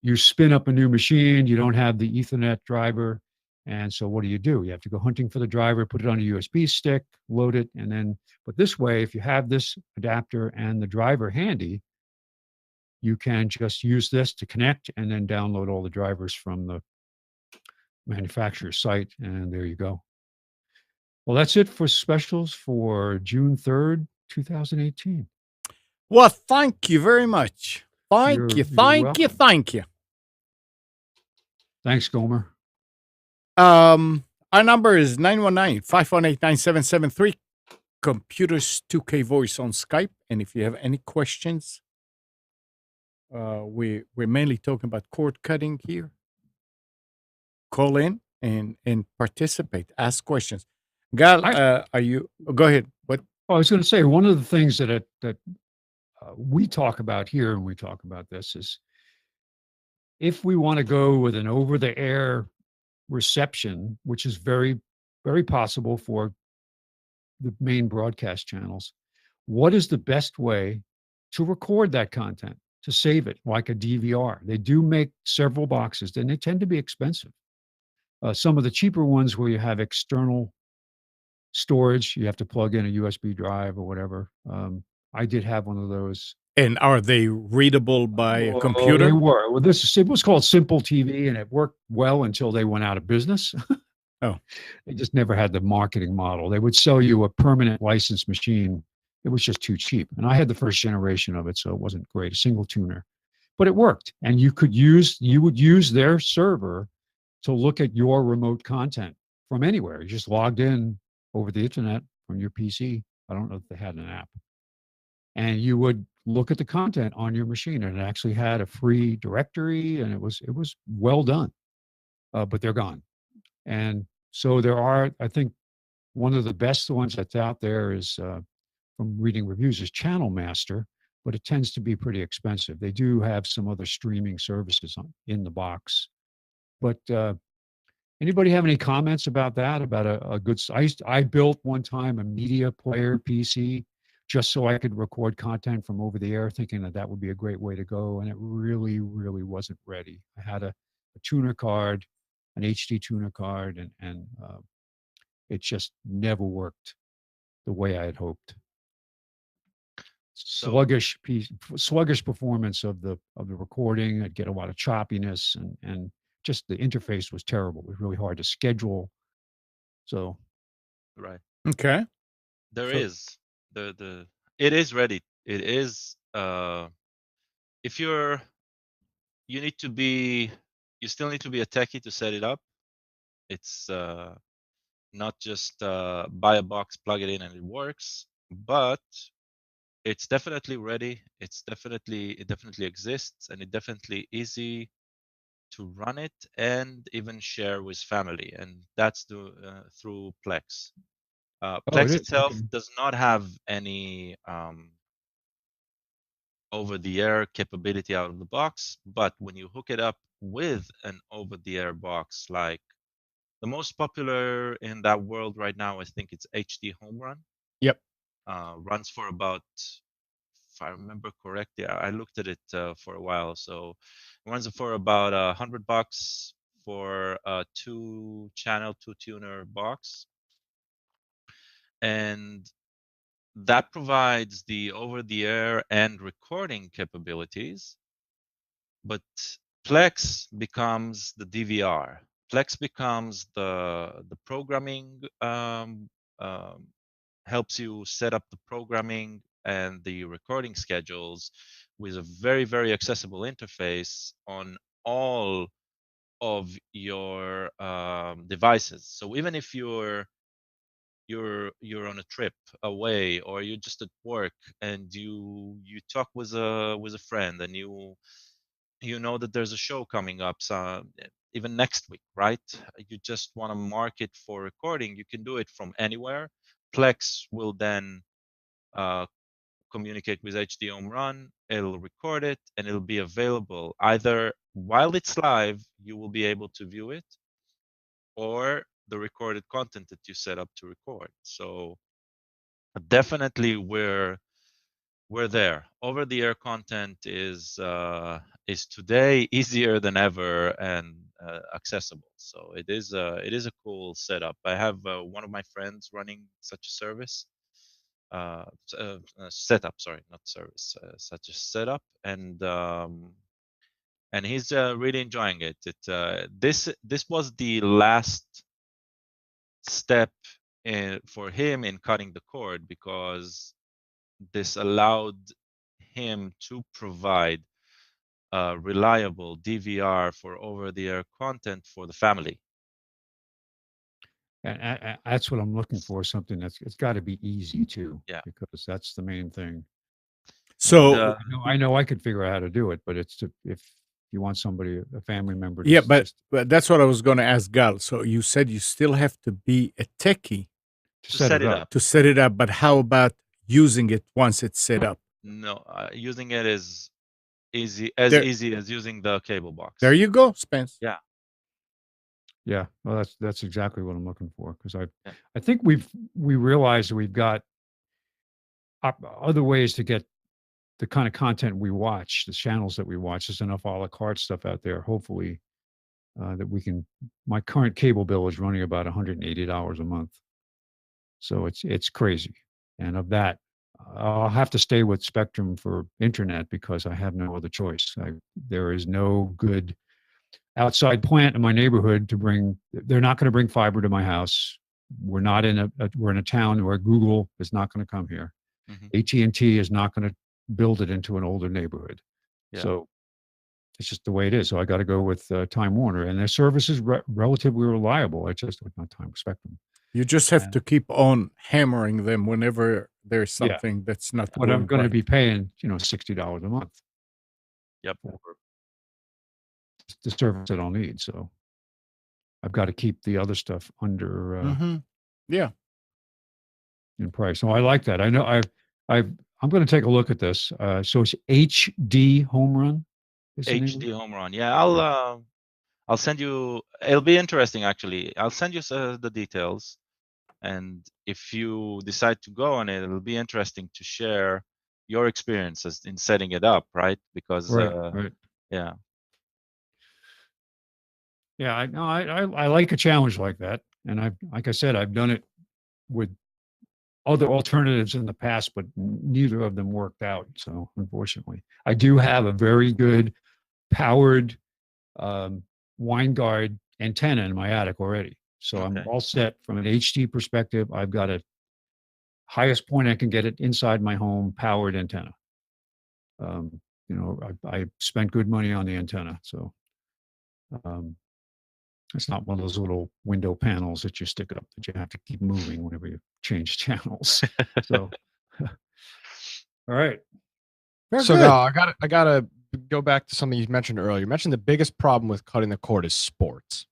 you spin up a new machine, you don't have the Ethernet driver. And so what do? You have to go hunting for the driver, put it on a USB stick, load it, and then, but this way, if you have this adapter and the driver handy, you can just use this to connect and then download all the drivers from the manufacturer's site. And there you go. Well, that's it for specials for June 3rd, 2018. Well, thank you very much. Thank you, You're thank you, welcome. thank you. Thanks, Gomer. Our number is 919-518-9773. Computers 2K voice on Skype. And if you have any questions, we're mainly talking about cord cutting here. Call in and participate. Ask questions. Gal, are you? Go ahead. What? I was going to say, one of the things that we talk about here, and we talk about this, is if we want to go with an over-the-air reception, which is very, very possible for the main broadcast channels, what is the best way to record that content, to save it like a DVR? They do make several boxes, and they tend to be expensive. Some of the cheaper ones where you have external storage, you have to plug in a USB drive or whatever. I did have one of those. And are they readable by a They computer? were. Well, it was called Simple TV, and it worked well until they went out of business. Oh. They just never had the marketing model. They would sell you a permanent licensed machine. It was just too cheap. And I had the first generation of it, so it wasn't great, a single tuner. But it worked. And you would use their server to look at your remote content from anywhere. You just logged in over the internet from your PC. I don't know if they had an app. And you would look at the content on your machine, and it actually had a free directory, and it was well done. But they're gone. And so there are, I think, one of the best ones that's out there is, from reading reviews, is Channel Master, but it tends to be pretty expensive. They do have some other streaming services in the box. But anybody have any comments about that? About a good? I built one time a media player PC just so I could record content from over the air, thinking that would be a great way to go, and it really, really wasn't ready. I had a tuner card, an HD tuner card, and it just never worked the way I had hoped. Sluggish performance of the recording. I'd get a lot of choppiness, and just the interface was terrible. It was really hard to schedule. So, Right. Okay. It is ready. It is if you still need to be a techie to set it up. It's not just buy a box, plug it in, and it works, but it's definitely ready. It definitely exists, and it definitely easy to run it and even share with family, and that's through Plex. Plex itself does not have any over-the-air capability out of the box, but when you hook it up with an over-the-air box, like the most popular in that world right now, I think it's HD Home Run. Yep. Runs for about, if I remember correctly, I looked at it for a while. So it runs for about $100 for a 2-channel, 2-tuner box. And that provides the over-the-air and recording capabilities. But Plex becomes the DVR. Plex becomes the programming, helps you set up the programming and the recording schedules with a very, very accessible interface on all of your devices. So even if you're on a trip away, or you're just at work and you talk with a friend, and you know that there's a show coming up, so even next week, right? You just want to mark it for recording, you can do it from anywhere. Plex will then communicate with HD Home Run, it'll record it, and it'll be available either while it's live, you will be able to view it, or the recorded content that you set up to record. So definitely we're there. Over the air content is is today easier than ever and accessible. So it is a cool setup. I have one of my friends running such a service, setup. Sorry, not service. Such a setup, and he's really enjoying it. This was the last step for him in cutting the cord, because this allowed him to provide reliable DVR for over-the-air content for the family. And that's what I'm looking for. Something it's got to be easy too. Yeah. Because that's the main thing. So And, I know I could figure out how to do it, but if you want somebody, a family member, to yeah, but that's what I was going to ask Gal. So you said you still have to be a techie to set it up. to set it up, but how about using it once it's set up? No, using it is easy as using the cable box. There you go, Spence. Yeah. Yeah, well, that's exactly what I'm looking for, because I think we realize we've got other ways to get the kind of content we watch, the channels that we watch. There's enough a la carte stuff out there, hopefully, that we can. My current cable bill is running about $180 a month, so it's crazy. And of that, I'll have to stay with Spectrum for internet because I have no other choice. There is no good outside plant in my neighborhood to bring. They're not going to bring fiber to my house. We're not we're in a town where Google is not going to come here. AT&T is not going to build it into an older neighborhood. Yeah. So it's just the way it is. So I got to go with Time Warner, and their service is relatively reliable. It's just not Time Spectrum. You just have to keep on hammering them whenever there's something that's not. But I'm going to be paying, $60 a month. Yep. For the service I don't need. So I've got to keep the other stuff under in price. So I like that. I know I'm going to take a look at this. So it's HD Home Run. HD Home Run. Yeah, I'll send you. It'll be interesting, actually. I'll send you the details, and if you decide to go on it, it'll be interesting to share your experiences in setting it up, right? Because right. Yeah. Yeah, I like a challenge like that, and like I said, I've done it with other alternatives in the past, but neither of them worked out. So unfortunately, I do have a very good powered Winegard antenna in my attic already. So I'm all set from an HD perspective. I've got a highest point I can get it inside my home powered antenna. I spent good money on the antenna, so it's not one of those little window panels that you stick up that you have to keep moving whenever you change channels. So, all right. So now I gotta go back to something you mentioned earlier. You mentioned the biggest problem with cutting the cord is sports.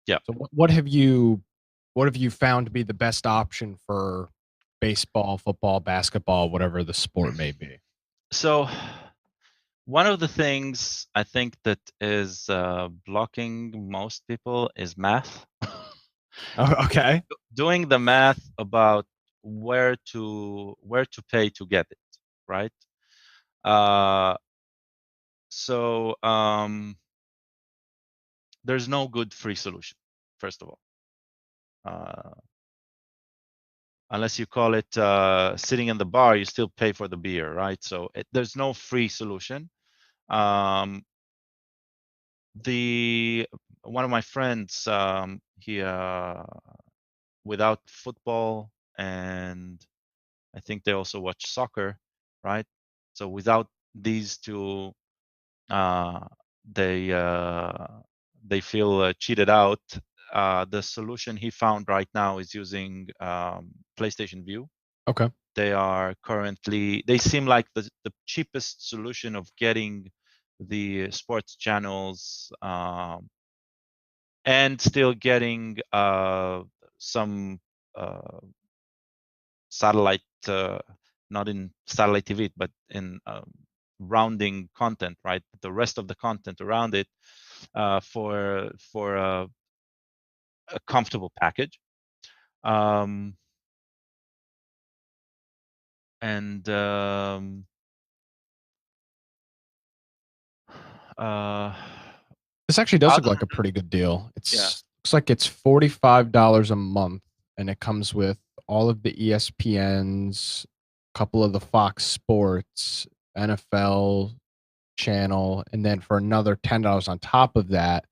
Yeah. So what have you found to be the best option for baseball, football, basketball, whatever the sport may be? So one of the things I think that is blocking most people is math. Okay. Doing the math about where to pay to get it, right? So there's no good free solution, first of all. Unless you call it sitting in the bar, you still pay for the beer, right? So there's no free solution. One of my friends, he without football, and I think they also watch soccer, right? So without these two, they feel cheated out. The solution he found right now is using PlayStation View. Okay. They seem like the cheapest solution of getting the sports channels and still getting some satellite, not in satellite TV, but in rounding content, right? The rest of the content around it for a comfortable package. This actually does look Other like a pretty good deal. Yeah. Looks like it's $45 a month, and it comes with all of the ESPNs, a couple of the Fox Sports, NFL channel, and then for another $10 on top of that,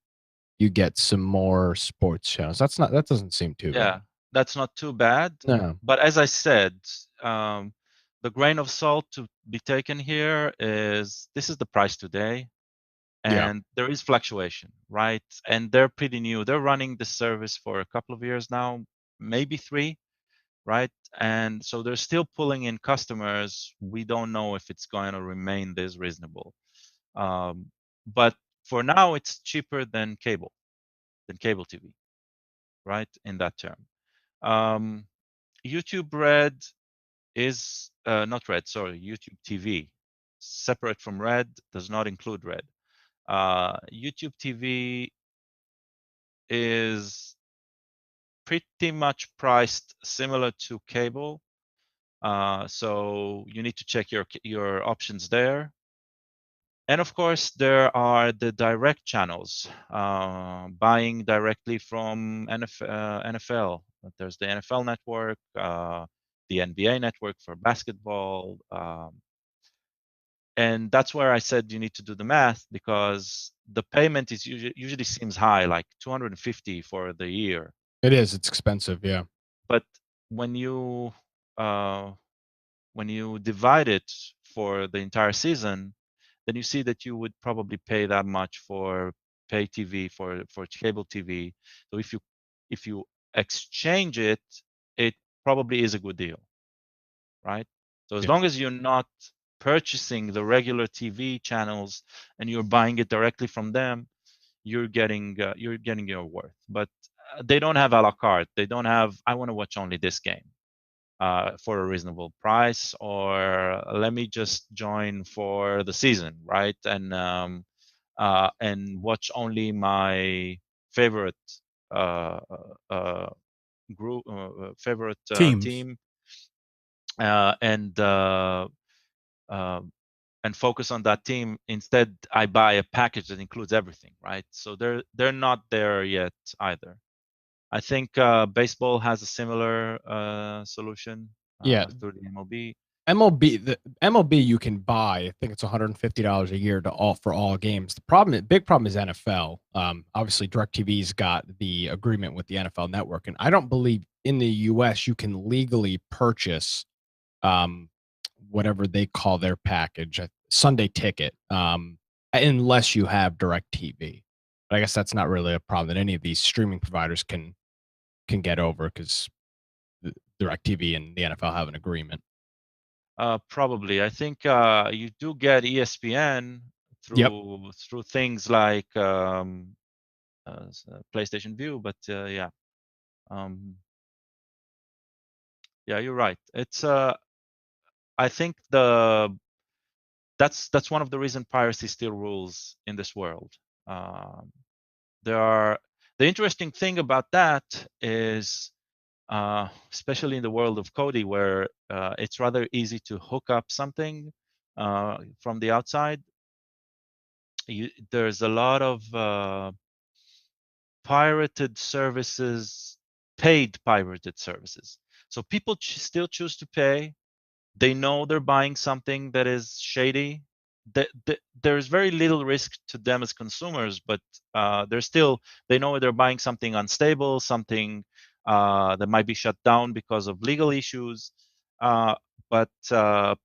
you get some more sports channels. That doesn't seem too Yeah, bad. that's not too bad. No. But as I said, the grain of salt to be taken here is this is the price today, Yeah. and there is fluctuation, right? And they're pretty new. They're running the service for a couple of years now, maybe 3, right? And so they're still pulling in customers. We don't know if it's going to remain this reasonable. But for now, it's cheaper than cable TV, right? In that term. YouTube Red is not Red, sorry, YouTube TV, separate from Red, does not include Red. YouTube TV is pretty much priced similar to cable, so you need to check your options there. And of course, there are the direct channels, buying directly from NFL. There's the NFL network, the NBA network for basketball. And that's where I said you need to do the math, because the payment is usually seems high, like 250 for the year. It is. It's expensive. Yeah. But when you divide it for the entire season, then you see that you would probably pay that much for pay TV, for cable TV. So if you exchange it, it probably is a good deal, right? So as Yeah. long as you're not purchasing the regular TV channels and you're buying it directly from them, you're getting your worth. But they don't have a la carte. They don't have, I want to watch only this game for a reasonable price, or let me just join for the season, right? And watch only my favorite group, favorite Teams. team, and focus on that team. Instead, I buy a package that includes everything, right? So they're not there yet either. I think baseball has a similar solution Yeah. through the MLB. The MLB you can buy. I think it's $150 a year for all games. The big problem is NFL. Obviously DirecTV's got the agreement with the NFL Network, and I don't believe in the U.S. you can legally purchase whatever they call their package, Sunday Ticket, unless you have DirecTV. But I guess that's not really a problem that any of these streaming providers can get over, because DirecTV and the NFL have an agreement. Probably. I think you do get ESPN through things like PlayStation View, but yeah, you're right. It's I think that's one of the reasons piracy still rules in this world. The interesting thing about that is, especially in the world of Kodi, where it's rather easy to hook up something from the outside. There's a lot of pirated services, paid pirated services. So people still choose to pay. They know they're buying something that is shady. There's very little risk to them as consumers, but they know they're buying something unstable, something that might be shut down because of legal issues. But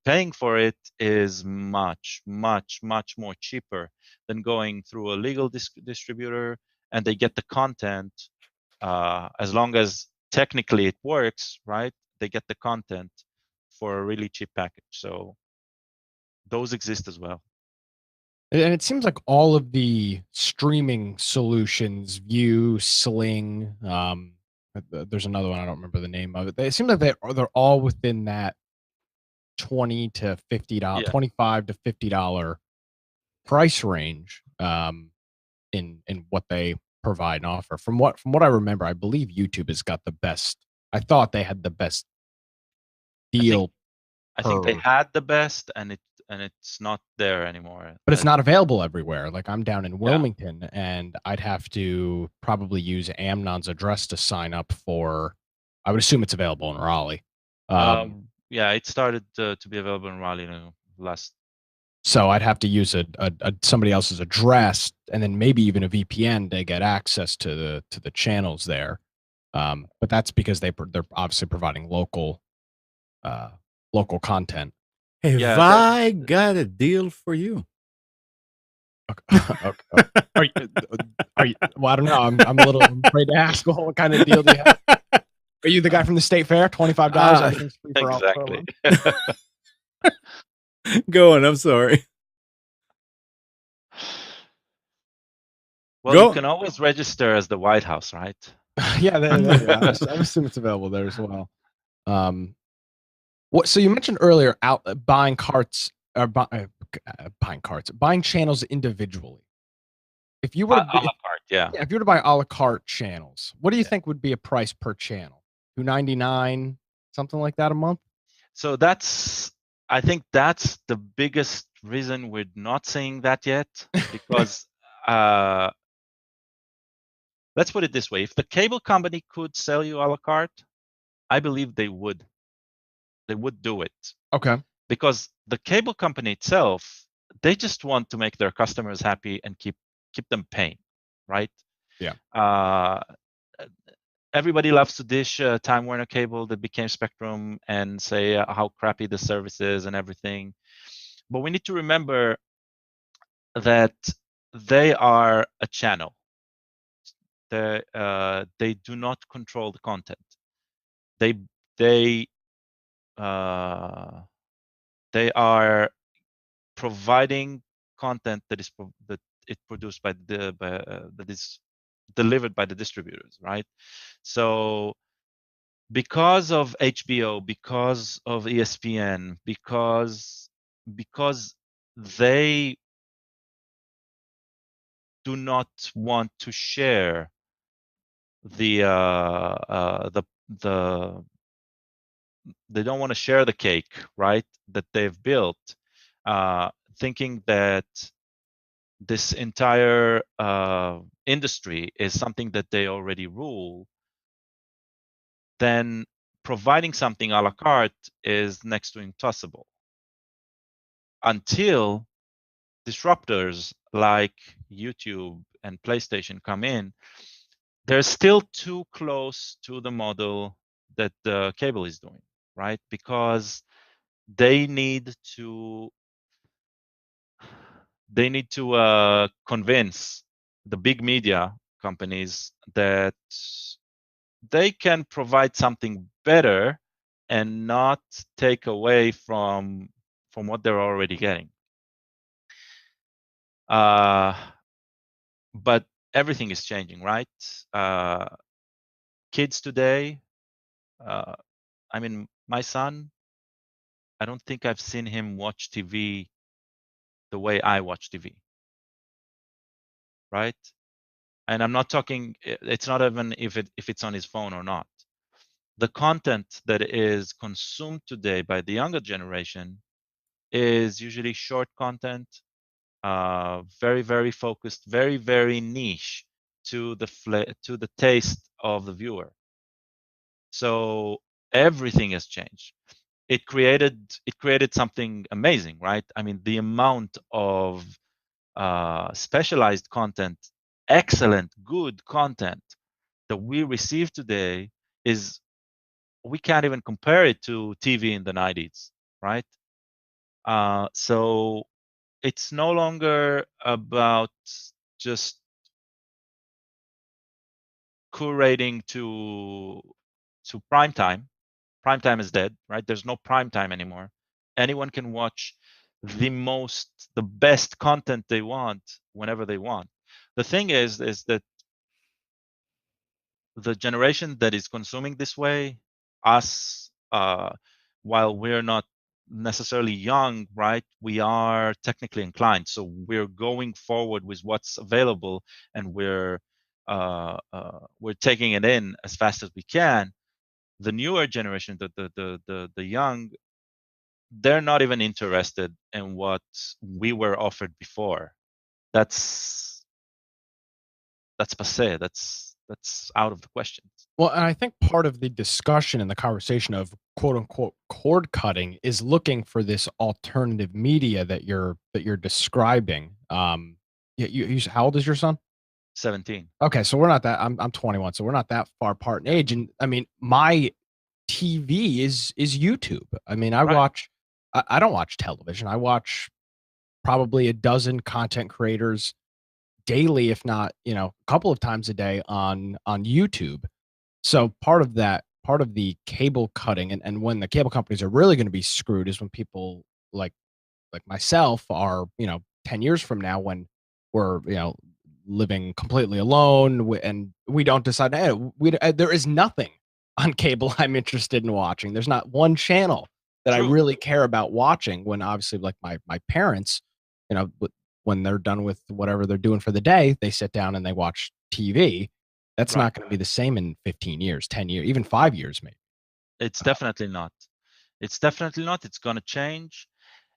paying for it is much, much, much more cheaper than going through a legal distributor, and they get the content as long as technically it works, right? They get the content for a really cheap package. So those exist as well. And it seems like all of the streaming solutions, View, Sling, there's another one, I don't remember the name of it. It seems like they're all within that $20 to $50, $25 to $50 price range in what they provide and offer. From what I remember, I believe YouTube has got the best. I thought they had the best deal. I think they had the best, and and it's not there anymore. But it's not available everywhere. Like I'm down in Yeah. Wilmington, and I'd have to probably use Amnon's address to sign up for. I would assume it's available in Raleigh. Yeah, it started to be available in Raleigh last. So I'd have to use a somebody else's address, and then maybe even a VPN to get access to the channels there. But that's because they're obviously providing local content. Have Yeah, I got a deal for you? Okay. Are you? Well, I don't know. I'm a little afraid to ask. What kind of deal do you have? Are you the guy from the state fair? $25. Everything's free for all. exactly. Go on. I'm sorry. Well, Go. you can always register as the White House, right? Yeah, I assume it's available there as well. What? So you mentioned earlier buying carts or buying channels individually. If you were to A la carte, yeah. if you were to buy a la carte channels, what do you think would be a price per channel? $2.99, something like that a month? So I think that's the biggest reason we're not saying that yet, because let's put it this way: if the cable company could sell you a la carte, I believe they would. They would do it. Okay. Because the cable company itself, they just want to make their customers happy and keep them paying, right? Yeah. Everybody loves to dish Time Warner Cable that became Spectrum and say how crappy the service is and everything. But we need to remember that they are a channel. They do not control the content. They are providing content that is produced by that is delivered by the distributors, right? So because of HBO, because of ESPN, because they do not want to share the they don't want to share the cake, right, that they've built, thinking that this entire industry is something that they already rule, then providing something a la carte is next to impossible until disruptors like YouTube and PlayStation come in. They're still too close to the model that the cable is doing, right? Because they need to convince the big media companies that they can provide something better and not take away from what they're already getting. But everything is changing, right? Kids today, I mean, my son, I don't think I've seen him watch TV the way I watch TV, right? And I'm not talking, it's not even if it's on his phone or not. The content that is consumed today by the younger generation is usually short content, very, very focused, very, very niche to the taste of the viewer. So everything has changed. It created something amazing, right? I mean, the amount of specialized content, excellent, good content that we receive today is, we can't even compare it to TV in the 90s, right? So it's no longer about just curating to prime time. Prime time is dead, right? There's no prime time anymore. Anyone can watch the best content they want whenever they want. The thing is that the generation that is consuming this way, us, while we're not necessarily young, right, we are technically inclined, so we're going forward with what's available, and we're taking it in as fast as we can. The newer generation, the young, they're not even interested in what we were offered before. That's passé. That's out of the question. Well, and I think part of the discussion and the conversation of quote unquote cord cutting is looking for this alternative media that you're describing. How old is your son? 17. Okay, so we're not that. I'm 21, so we're not that far apart in age. And I mean, my TV is YouTube. I mean, I Right. watch. I don't watch television. I watch probably a dozen content creators daily, if not a couple of times a day on YouTube. So part of the cable cutting and when the cable companies are really going to be screwed is when people like myself are 10 years from now when we're living completely alone and we don't decide, hey, there is nothing on cable I'm interested in watching. There's not one channel that I True. really care about watching, when obviously like my parents, when they're done with whatever they're doing for the day, they sit down and they watch TV. That's Right. not going to be the same in 15 years, 10 years, even 5 years maybe. It's definitely not. It's definitely not. It's going to change.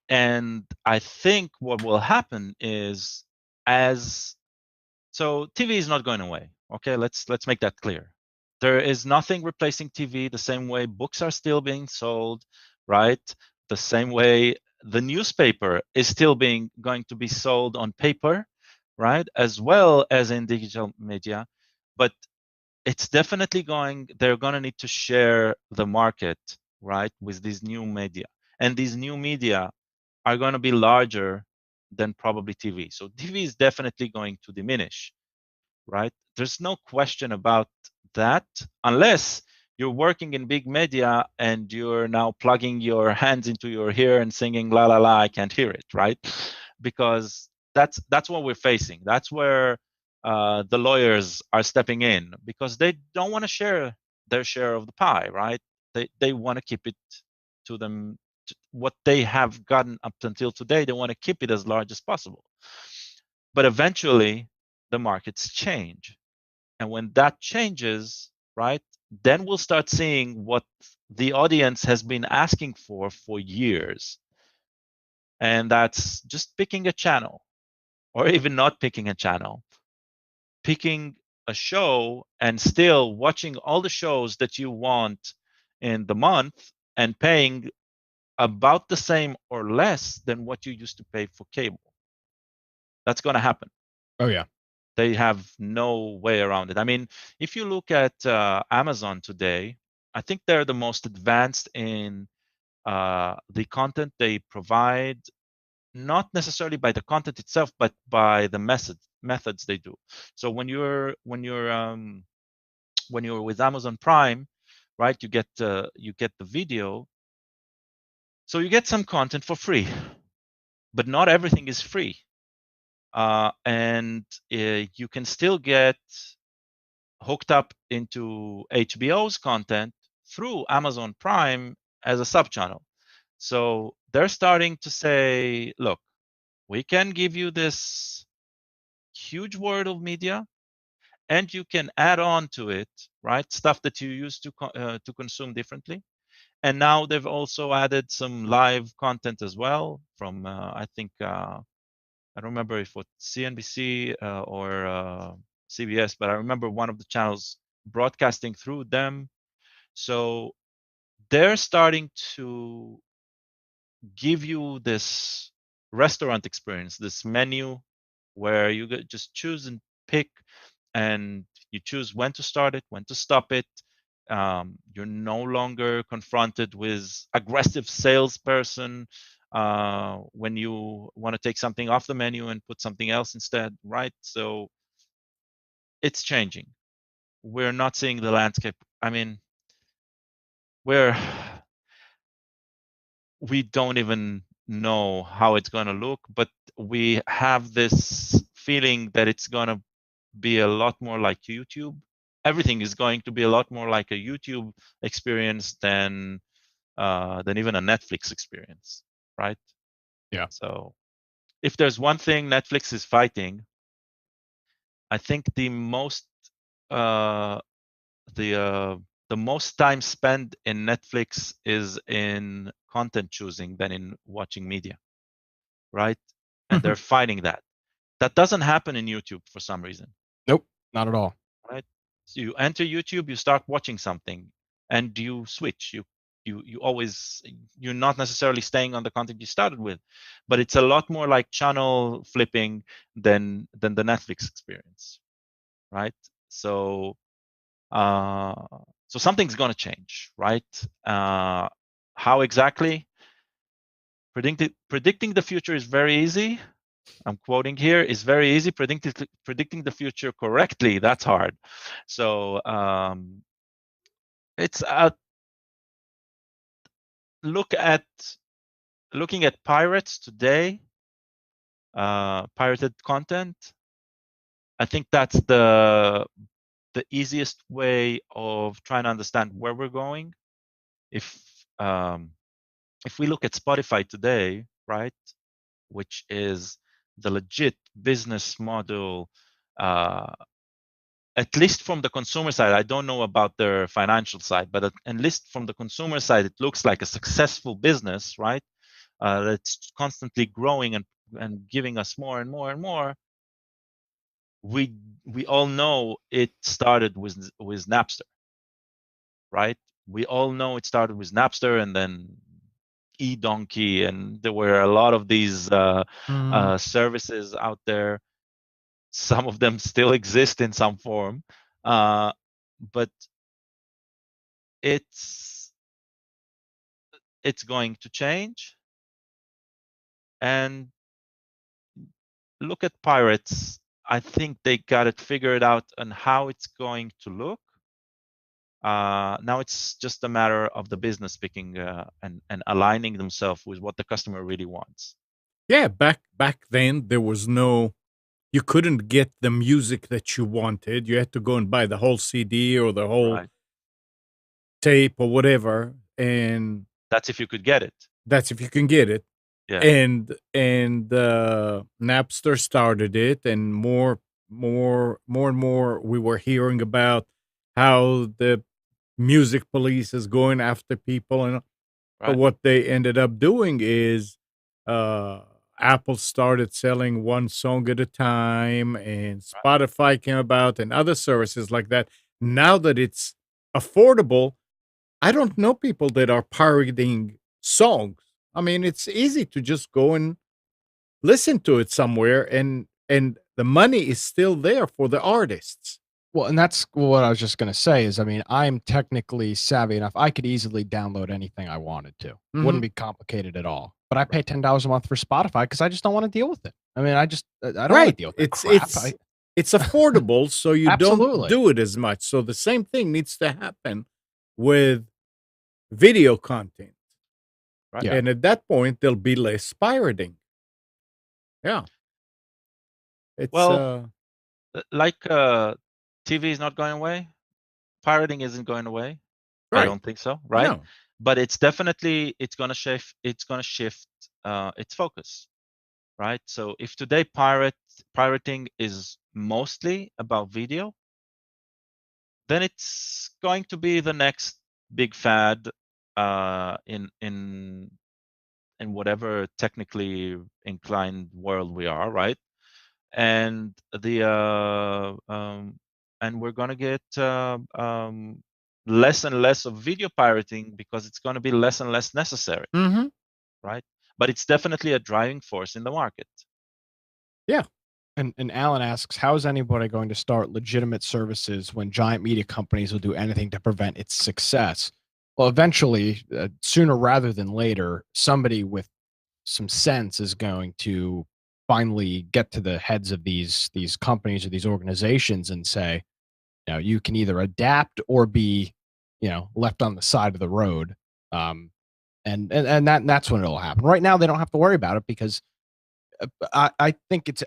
And I think what will happen is, so TV is not going away. Okay, let's make that clear. There is nothing replacing TV, the same way books are still being sold, right? The same way the newspaper is still going to be sold on paper, right? As well as in digital media. But it's definitely they're going to need to share the market, right, with these new media. And these new media are going to be larger than probably TV. So TV is definitely going to diminish, right? There's no question about that, unless you're working in big media and you're now plugging your hands into your ear and singing la la la, I can't hear it, right? Because that's what we're facing. That's where the lawyers are stepping in, because they don't want to share their share of the pie, right? They want to keep it to them. What they have gotten up until today, they want to keep it as large as possible. But eventually, the markets change. And when that changes, right, then we'll start seeing what the audience has been asking for years. And that's just picking a channel, or even not picking a channel, picking a show and still watching all the shows that you want in the month and paying about the same or less than what you used to pay for cable. That's going to happen. Oh yeah. They have no way around it. I mean, if you look at Amazon today, I think they're the most advanced in the content they provide, not necessarily by the content itself, but by the methods they do. So when you're with Amazon Prime, right, you get the video. So you get some content for free, but not everything is free. And you can still get hooked up into HBO's content through Amazon Prime as a sub-channel. So they're starting to say, look, we can give you this huge world of media, and you can add on to it, right, stuff that you used to consume differently. And now they've also added some live content as well from, I think, I don't remember if it was CNBC or CBS, but I remember one of the channels broadcasting through them. So they're starting to give you this restaurant experience, this menu where you just choose and pick, and you choose when to start it, when to stop it. You're no longer confronted with aggressive salesperson when you want to take something off the menu and put something else instead, right? So it's changing. We're not seeing the landscape. I mean, we don't even know how it's going to look, but we have this feeling that it's going to be a lot more like YouTube. Everything is going to be a lot more like a YouTube experience than even a Netflix experience, right? Yeah. So if there's one thing Netflix is fighting, I think the most the the most time spent in Netflix is in content choosing than in watching media, right? And they're fighting that. That doesn't happen in YouTube for some reason, Nope, not at all. right? So you enter YouTube, you start watching something, and you switch. You always, you're not necessarily staying on the content you started with, but it's a lot more like channel flipping than the Netflix experience, right? So so something's going to change, right? How exactly? Predicting the future is very easy. I'm quoting here, is very easy. Predicting the future correctly, that's hard. So it's looking at pirates today, pirated content. I think that's the easiest way of trying to understand where we're going. If we look at Spotify today, right, which is the legit business model, at least from the consumer side, I don't know about their financial side, but at least from the consumer side, it looks like a successful business, right? That's constantly growing and giving us more and more and more. We all know it started with Napster, right? We all know it started with Napster and then eDonkey, and there were a lot of these services out there. Some of them still exist in some form, but it's going to change. And look at pirates. I think they got it figured out on how it's going to look. Now it's just a matter of the business picking and aligning themselves with what the customer really wants. Yeah, back then there was no, you couldn't get the music that you wanted. You had to go and buy the whole CD or the whole Right. tape or whatever, and That's if you could get it. that's if you can get it. Yeah. And Napster started it, and more and more we were hearing about how the music police is going after people, and but Right. what they ended up doing is Apple started selling one song at a time, and Spotify came about, and other services like that. Now that it's affordable, I don't know people that are pirating songs. I mean, it's easy to just go and listen to it somewhere, and the money is still there for the artists. Well, and that's what I was just gonna say is, I mean, I'm technically savvy enough. I could easily download anything I wanted to. Wouldn't be complicated at all. But I pay $10 a month for Spotify because I just don't want to deal with it. I mean, I don't want to Right. deal with that It's crap. it's affordable, so you don't Absolutely. do it as much. So the same thing needs to happen with video content. Right. Yeah. And at that point, there'll be less pirating. Yeah. It's Well, like TV is not going away, pirating isn't going away. I right. don't think so, right? No. But it's definitely going to shift. It's going to shift its focus, right? So if today pirating is mostly about video, then it's going to be the next big fad in whatever technically inclined world we are, right? And and we're gonna get less and less of video pirating because it's going to be less and less necessary, Mm-hmm. right? But it's definitely a driving force in the market. Yeah. And Alan asks, how is anybody going to start legitimate services when giant media companies will do anything to prevent its success? Well, eventually, sooner rather than later, somebody with some sense is going to finally get to the heads of these companies or these organizations and say, you know, you can either adapt or be, you know, left on the side of the road. And that's when it'll happen. Right now, they don't have to worry about it because I think it's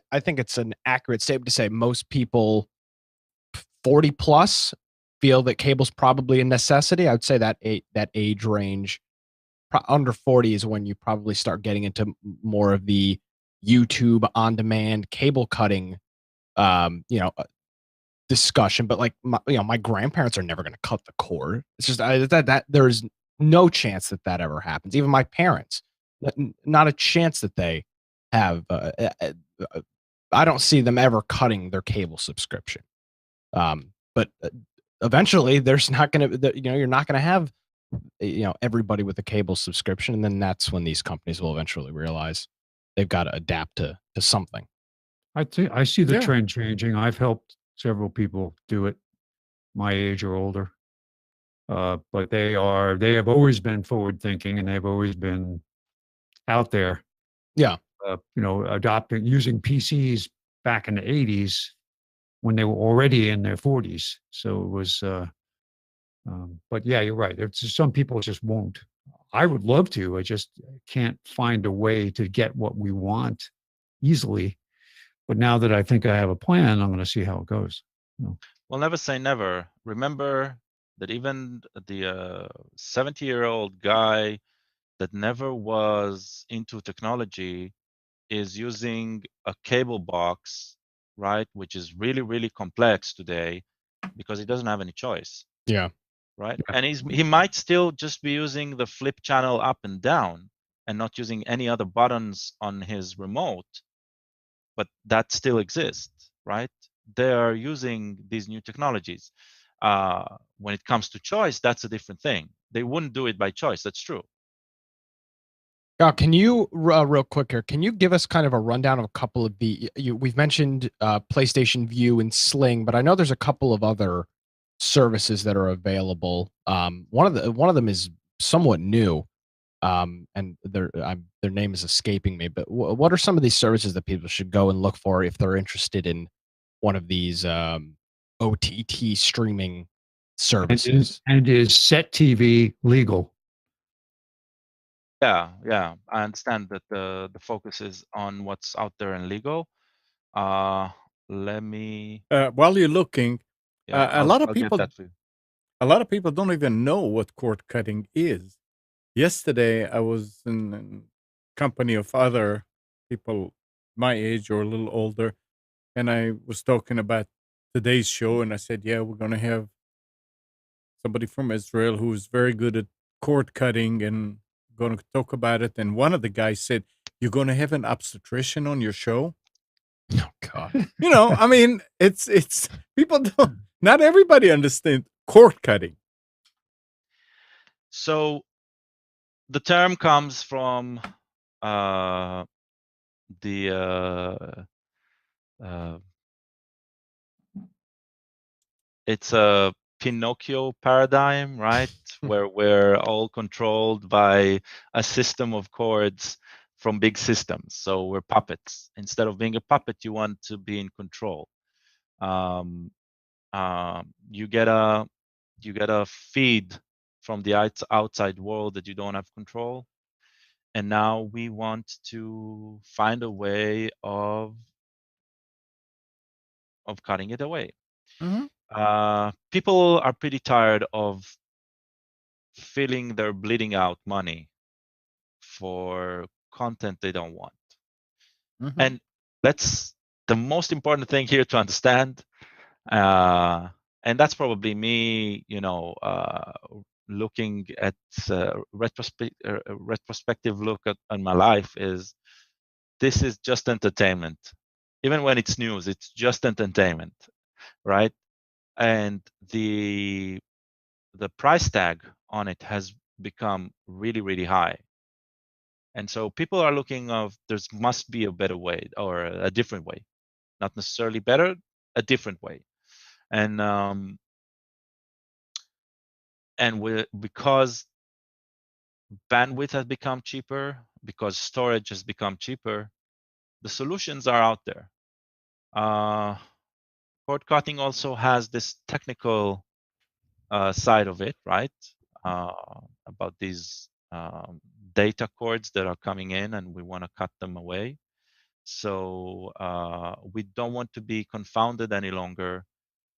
an accurate statement to say most people 40 plus feel that cable's probably a necessity. I would say that age range under 40 is when you probably start getting into more of the YouTube on demand cable cutting, you know, discussion, but like my grandparents are never going to cut the cord. It's just that there's no chance that ever happens. Even my parents, not a chance that they have. I don't see them ever cutting their cable subscription. But eventually, there's not going to, you're not going to have, everybody with a cable subscription, and then that's when these companies will eventually realize they've got to adapt to something. I see the Yeah. trend changing. I've helped several people do it, my age or older. But they have always been forward thinking, and they've always been out there. Yeah. Using PCs back in the 80s when they were already in their 40s. So it was, but yeah, you're right. Some people just won't. I would love to. I just can't find a way to get what we want easily. But now that I think I have a plan, I'm going to see how it goes. Well, never say never. Remember that even the 70-year-old guy that never was into technology is using a cable box, right? Which is really, really complex today because he doesn't have any choice. Yeah. Right. Yeah. And he might still just be using the flip channel up and down and not using any other buttons on his remote, but that still exists, right? They are using these new technologies. When it comes to choice, that's a different thing. They wouldn't do it by choice. That's true. Can you real quick here? Can you give us kind of a rundown of a couple of we've mentioned PlayStation View and Sling, but I know there's a couple of other services that are available. One of them is somewhat new, and their name is escaping me. But what are some of these services that people should go and look for if they're interested in one of these OTT streaming services? And is Set TV legal? Yeah. I understand that the focus is on what's out there and legal. Let me. While you're looking, Yeah, a lot of I'll get people, that for you. a lot of people don't even know what cord cutting is. Yesterday, I was in company of other people my age or a little older, and I was talking about today's show, and I said, "Yeah, we're going to have somebody from Israel who's very good at cord cutting, and going to talk about it." And one of the guys said, "You're going to have an obstetrician on your show?" Oh God. I mean, it's people don't. Not everybody understands cord cutting. So the term comes from the it's a Pinocchio paradigm, right? Where we're all controlled by a system of chords from big systems. So we're puppets. Instead of being a puppet, you want to be in control. You get a feed from the outside world that you don't have control. And now we want to find a way of cutting it away. Mhm. People are pretty tired of feeling they're bleeding out money for content they don't want. Mhm. And that's the most important thing here to understand. And that's probably me, looking at retrospective look at my life is this is just entertainment. Even when it's news, it's just entertainment, right? And the price tag on it has become really, really high. And so people are looking of there must be a better way or a different way, not necessarily better, a different way. And because bandwidth has become cheaper, because storage has become cheaper, the solutions are out there. Cord cutting also has this technical side of it, right? About these data cords that are coming in and we want to cut them away. So we don't want to be confounded any longer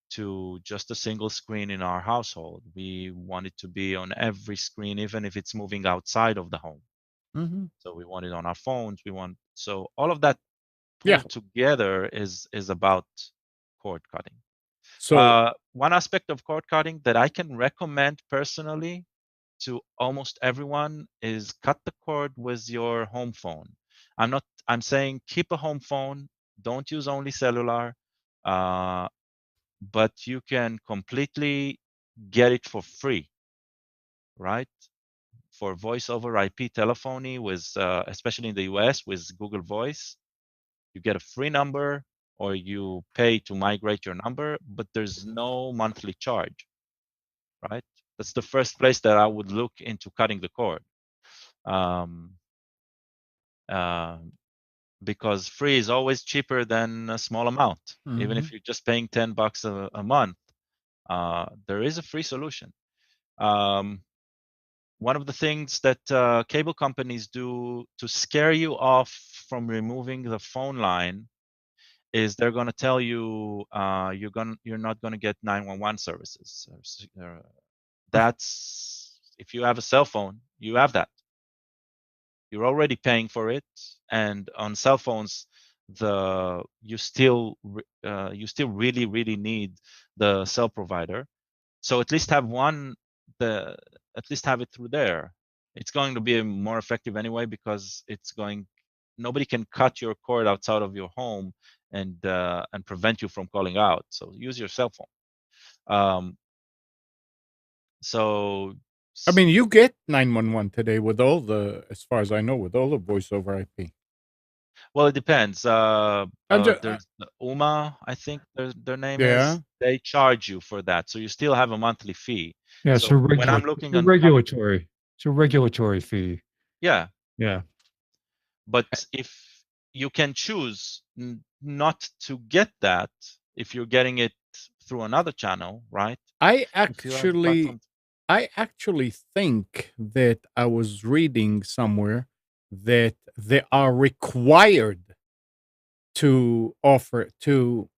to just a single screen in our household. We want it to be on every screen, even if it's moving outside of the home. Mhm. So we want it on our phones. So all of that Yeah. pulled together is about cord cutting. So one aspect of cord cutting that I can recommend personally to almost everyone is cut the cord with your home phone. I'm saying keep a home phone, don't use only cellular, but you can completely get it for free, right? For voice over IP telephony with, especially in the US with Google Voice, you get a free number or you pay to migrate your number, but there's no monthly charge, right? That's the first place that I would look into cutting the cord. Because free is always cheaper than a small amount. Even if you're just paying $10 a month, there is a free solution. One of the things that cable companies do to scare you off from removing the phone line is they're going to tell you you're not going to get 911 services. That's if you have a cell phone, you have that. You're already paying for it, and on cell phones, you still really need the cell provider. So at least have at least have it through there. It's going to be more effective anyway because nobody can cut your cord outside of your home and prevent you from calling out. So use your cell phone. So I mean, you get 911 today with all the, as far as I know, with all the voice over IP. well, it depends. There's There's the UMA, I think their name Yeah. is. They charge you for that, so you still have a monthly fee. Yeah, So it's when I'm looking a on, regulatory. It's a regulatory fee. yeah, Yeah. but if you can choose not to get that if you're getting it through another channel, right? I If you have platforms, actually think that I was reading somewhere that they are required to offer to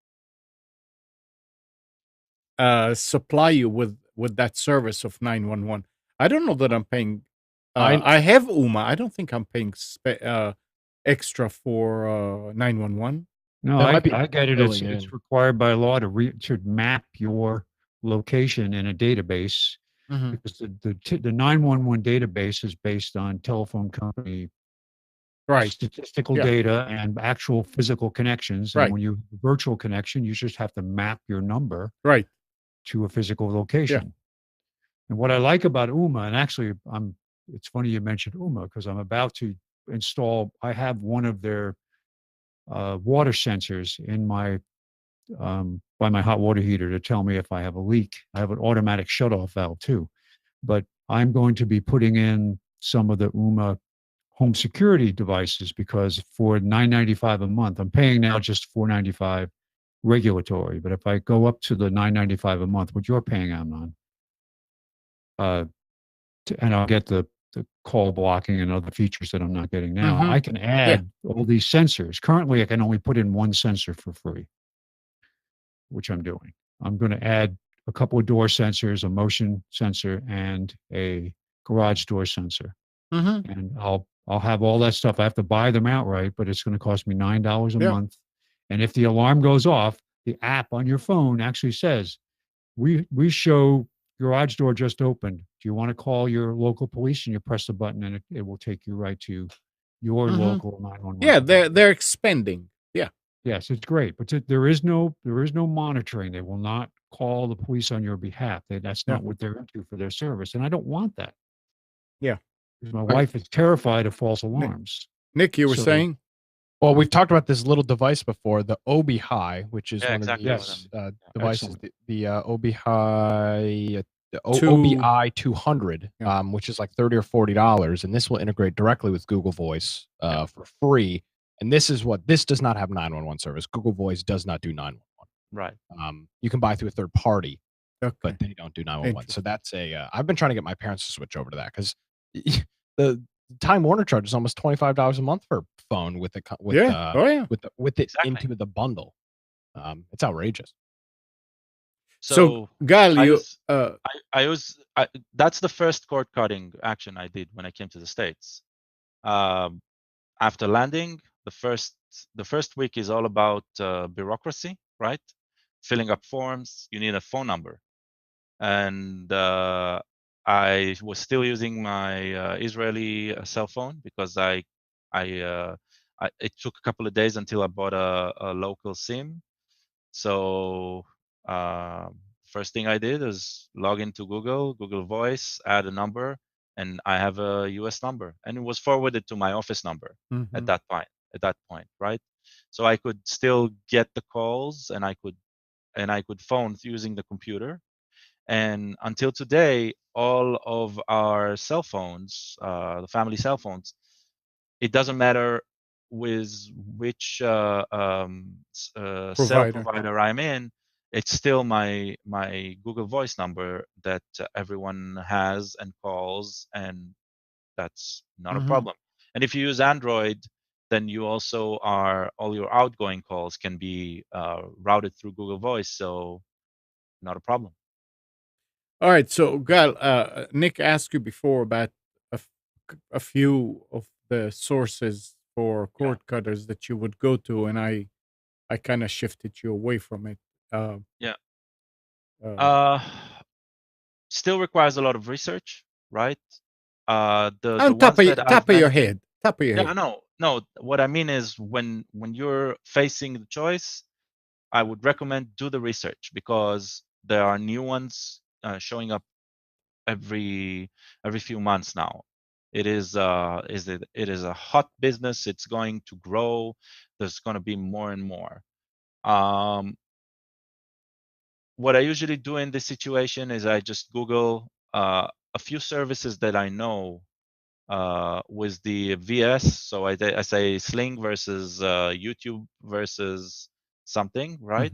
supply you with that service of 911. I don't know that I'm paying. I have UMA. I don't think I'm paying extra for 911. No, That might be I get it. filling It's in. required by law to map your location in a database because the 911 database is based on telephone company Right. statistical Yeah. data and actual physical connections. And Right. when you have a virtual connection, you just have to map your number Right. to a physical location. And what I like about UMA, and actually, it's funny you mentioned UMA because I'm about to install. I have one of their water sensors in my by my hot water heater to tell me if I have a leak. I have an automatic shut-off valve too, but I'm going to be putting in some of the UMA home security devices because for $9.95 a month, I'm paying now just $4.95 regulatory. But if I go up to the $9.95 a month, what you're paying, Amnon, and I'll get the call blocking and other features that I'm not getting now. I can add all these sensors. Currently, I can only put in one sensor for free, which I'm doing. I'm going to add a couple of door sensors, a motion sensor, and a garage door sensor. And I'll have all that stuff. I have to buy them outright, but it's going to cost me $9 a month. And if the alarm goes off, the app on your phone actually says, "We show garage door just opened. Do you want to call your local police?" And you press the button, and it will take you right to your local 911. Yeah, they're expanding. Yeah. Yes, it's great, but there is no monitoring. They will not call the police on your behalf. That's not what they're into for their service, and I don't want that. Yeah. My wife is terrified of false alarms. Nick, you were saying? Well, we've talked about this little device before, the OB High, which is one exactly of these devices. Excellent. The OB High, the Two- OBI 200, which is like $30 or $40, and this will integrate directly with Google Voice for free. And this does not have 911 service. Google Voice does not do 911. right? You can buy through a third party, Okay. but they don't do 911. So that's I've been trying to get my parents to switch over to that because the Time Warner charges almost $25 a month for a phone with it Exactly. into the bundle. It's outrageous. So Gal, that's the first cord cutting action I did when I came to the States. After landing, the first week is all about bureaucracy, right? filling up forms, you need a phone number. And I was still using my Israeli cell phone because it took a couple of days until I bought a local SIM. So first thing I did is log into Google Voice, add a number, and I have a US number, and it was forwarded to my office number at that point, right? So I could still get the calls, and I could phone using the computer. And until today, all of our cell phones, the family cell phones, it doesn't matter with which cell Provider. provider I'm in, it's still my Google Voice number that everyone has and calls, and that's not a problem. And if you use Android, then you also all your outgoing calls can be routed through Google Voice, so not a problem. All right. So, Gal, Nick asked you before about a few of the sources for cord cutters that you would go to, and I kind of shifted you away from it. Uh, Yeah. uh, Still requires a lot of research, right? The on ones that I've top of your mentioned. head, top of your Yeah, head. no. What I mean is when you're facing the choice, I would recommend do the research because there are new ones showing up every few months now. It is a hot business. It's going to grow. There's going to be more and more. What I usually do in this situation is I just Google a few services that I know with the VS. So I say Sling versus YouTube versus something, right?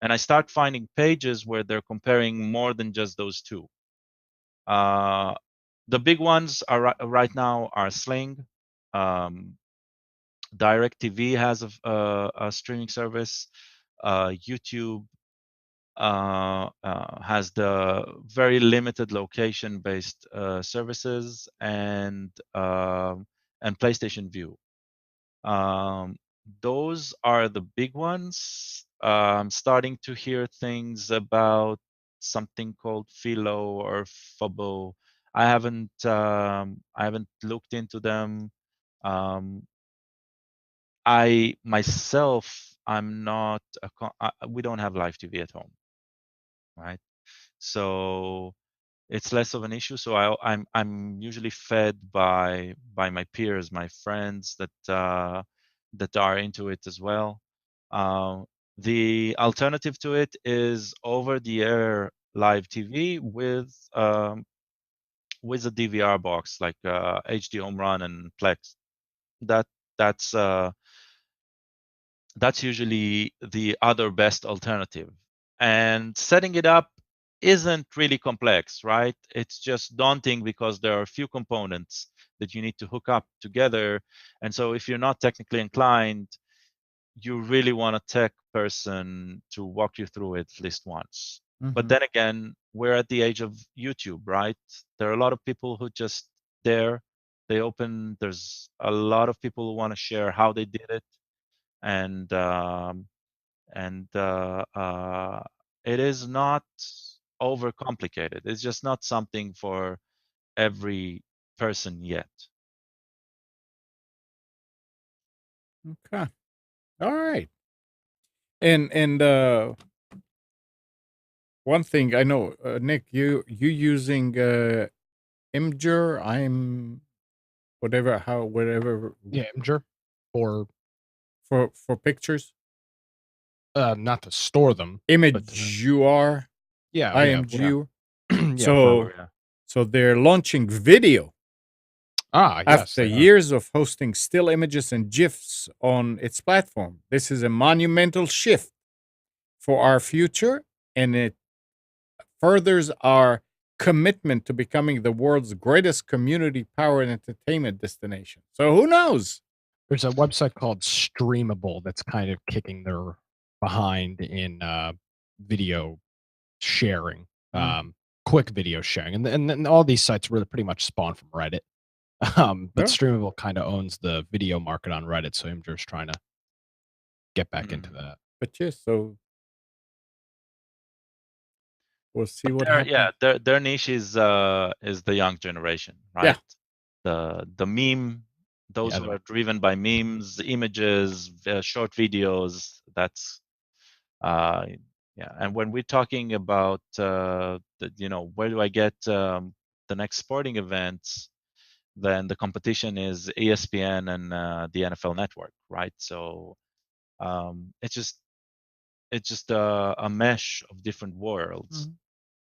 And I start finding pages where they're comparing more than just those two. The big ones are right now are Sling. DirecTV has a streaming service. YouTube has the very limited location-based services, and PlayStation View. Those are the big ones. I'm starting to hear things about something called Philo or Fobo. I haven't looked into them. I myself, I'm not we don't have live TV at home, right? So it's less of an issue. So I'm usually fed by my peers, my friends that are into it as well. The alternative to it is over-the-air live TV with a DVR box like HD Home Run and Plex. That's usually the other best alternative. And setting it up isn't really complex, right? It's just daunting because there are a few components that you need to hook up together. And so if you're not technically inclined, you really want a tech person to walk you through it at least once. But then again, we're at the age of YouTube, right? There are a lot of people who just there's a lot of people who want to share how they did it. And it is not overcomplicated. It's just not something for every person yet. Okay. All right. And one thing I know, Nick, you using Imgur. I'm whatever Yeah, Imgur or for pictures. not to store them. Imgur. Yeah, IMGU. yeah. So they're launching video Yes, after they are. years of hosting still images and GIFs on its platform. This is a monumental shift for our future, and it furthers our commitment to becoming the world's greatest community-powered entertainment destination. So who knows? There's a website called Streamable that's kind of kicking their behind in video sharing, quick video sharing, and all these sites really pretty much spawn from Reddit. But Streamable kind of owns the video market on Reddit, so I'm just trying to get back into that. But yes, so We'll see what Their, happens. their niche is the young generation, right? The meme, those Yeah, who are driven by memes, images, short videos. That's yeah. And when we're talking about where do I get the next sporting events, then the competition is ESPN and the NFL Network, right? So it's just a mesh of different worlds.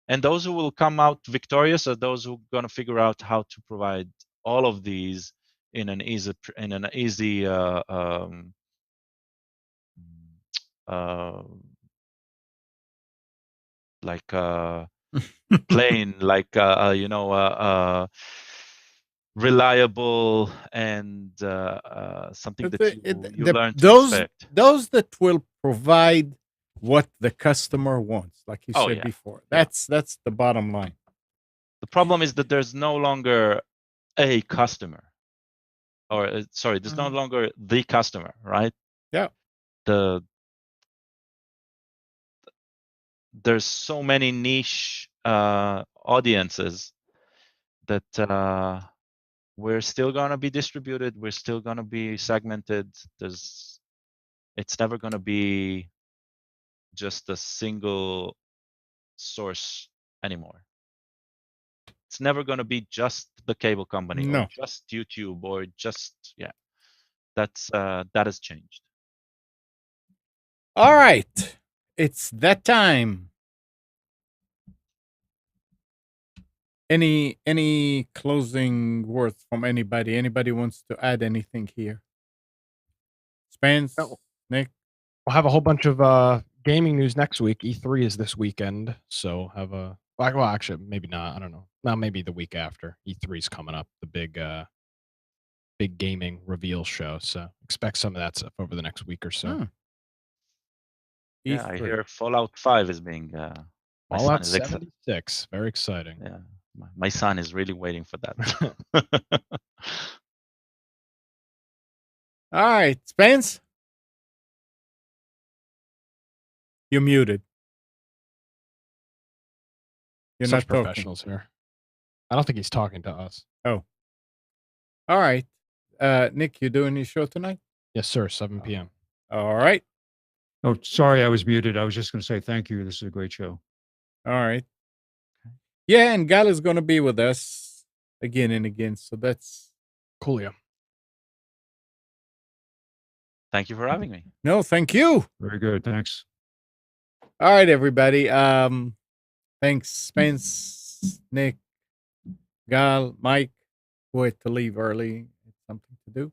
And those who will come out victorious are those who are going to figure out how to provide all of these in an easy like plain, like reliable and something that you learn to respect. Those that will provide what the customer wants, like you said before. That's the bottom line. The problem is that there's no longer a customer, or sorry, there's no longer the customer, right? Yeah. There's so many niche audiences that we're still gonna be distributed. We're still gonna be segmented. It's never gonna be just a single source anymore. It's never going to be just the cable company or just YouTube or just that has changed. All right, it's that time. Any closing words from anybody? Anybody wants to add anything here? Spence, Nick. We'll have a whole bunch of gaming news next week. E3 is this weekend, so have a well, actually, maybe not. I don't know. Now maybe the week after. E3 is coming up, the big gaming reveal show. So expect some of that stuff over the next week or so. Yeah, I hear Fallout 5 is being Fallout 76. Very exciting. Yeah, my son is really waiting for that. All right, Spence. You're muted. You're such professionals here. I don't think he's talking to us. Oh. All right. Nick, you doing your show tonight? Yes, sir. 7 p.m. All right. Oh, sorry, I was muted. I was just going to say thank you. This is a great show. All right. Yeah, and Gal is going to be with us again and again. So that's cool. Yeah. Thank you for having me. No, thank you. Very good. Thanks. All right, everybody. Thanks, Spence, Nick, Gal, Mike, who had to leave early. It's something to do.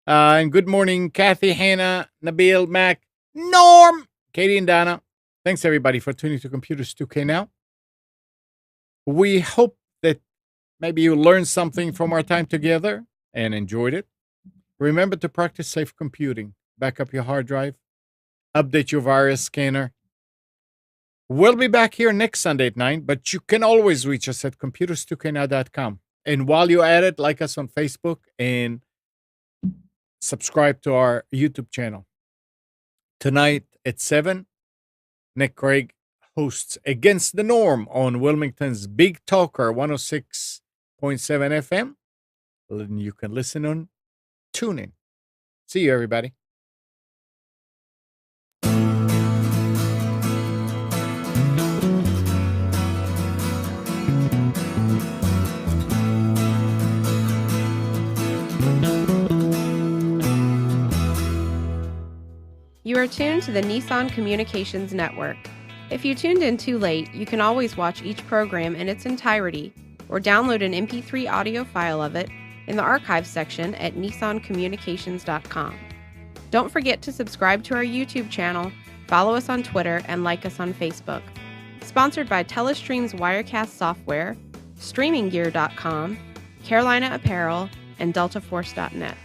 And good morning, Kathy, Hannah, Nabil, Mac, Norm, Katie, and Donna. Thanks, everybody, for tuning to Computers 2K Now. We hope that maybe you learned something from our time together and enjoyed it. Remember to practice safe computing. Back up your hard drive. Update your virus scanner. We'll be back here next Sunday at 9, but you can always reach us at computers2know.com. And while you're at it, like us on Facebook and subscribe to our YouTube channel. Tonight at 7, Nick Craig hosts Against the Norm on Wilmington's Big Talker 106.7 FM. And you can listen on TuneIn. See you, everybody. You are tuned to the Nissan Communications Network. If you tuned in too late, you can always watch each program in its entirety or download an MP3 audio file of it in the archives section at nissancommunications.com. Don't forget to subscribe to our YouTube channel, follow us on Twitter, and like us on Facebook. Sponsored by Telestream's Wirecast software, StreamingGear.com, Carolina Apparel, and DeltaForce.net.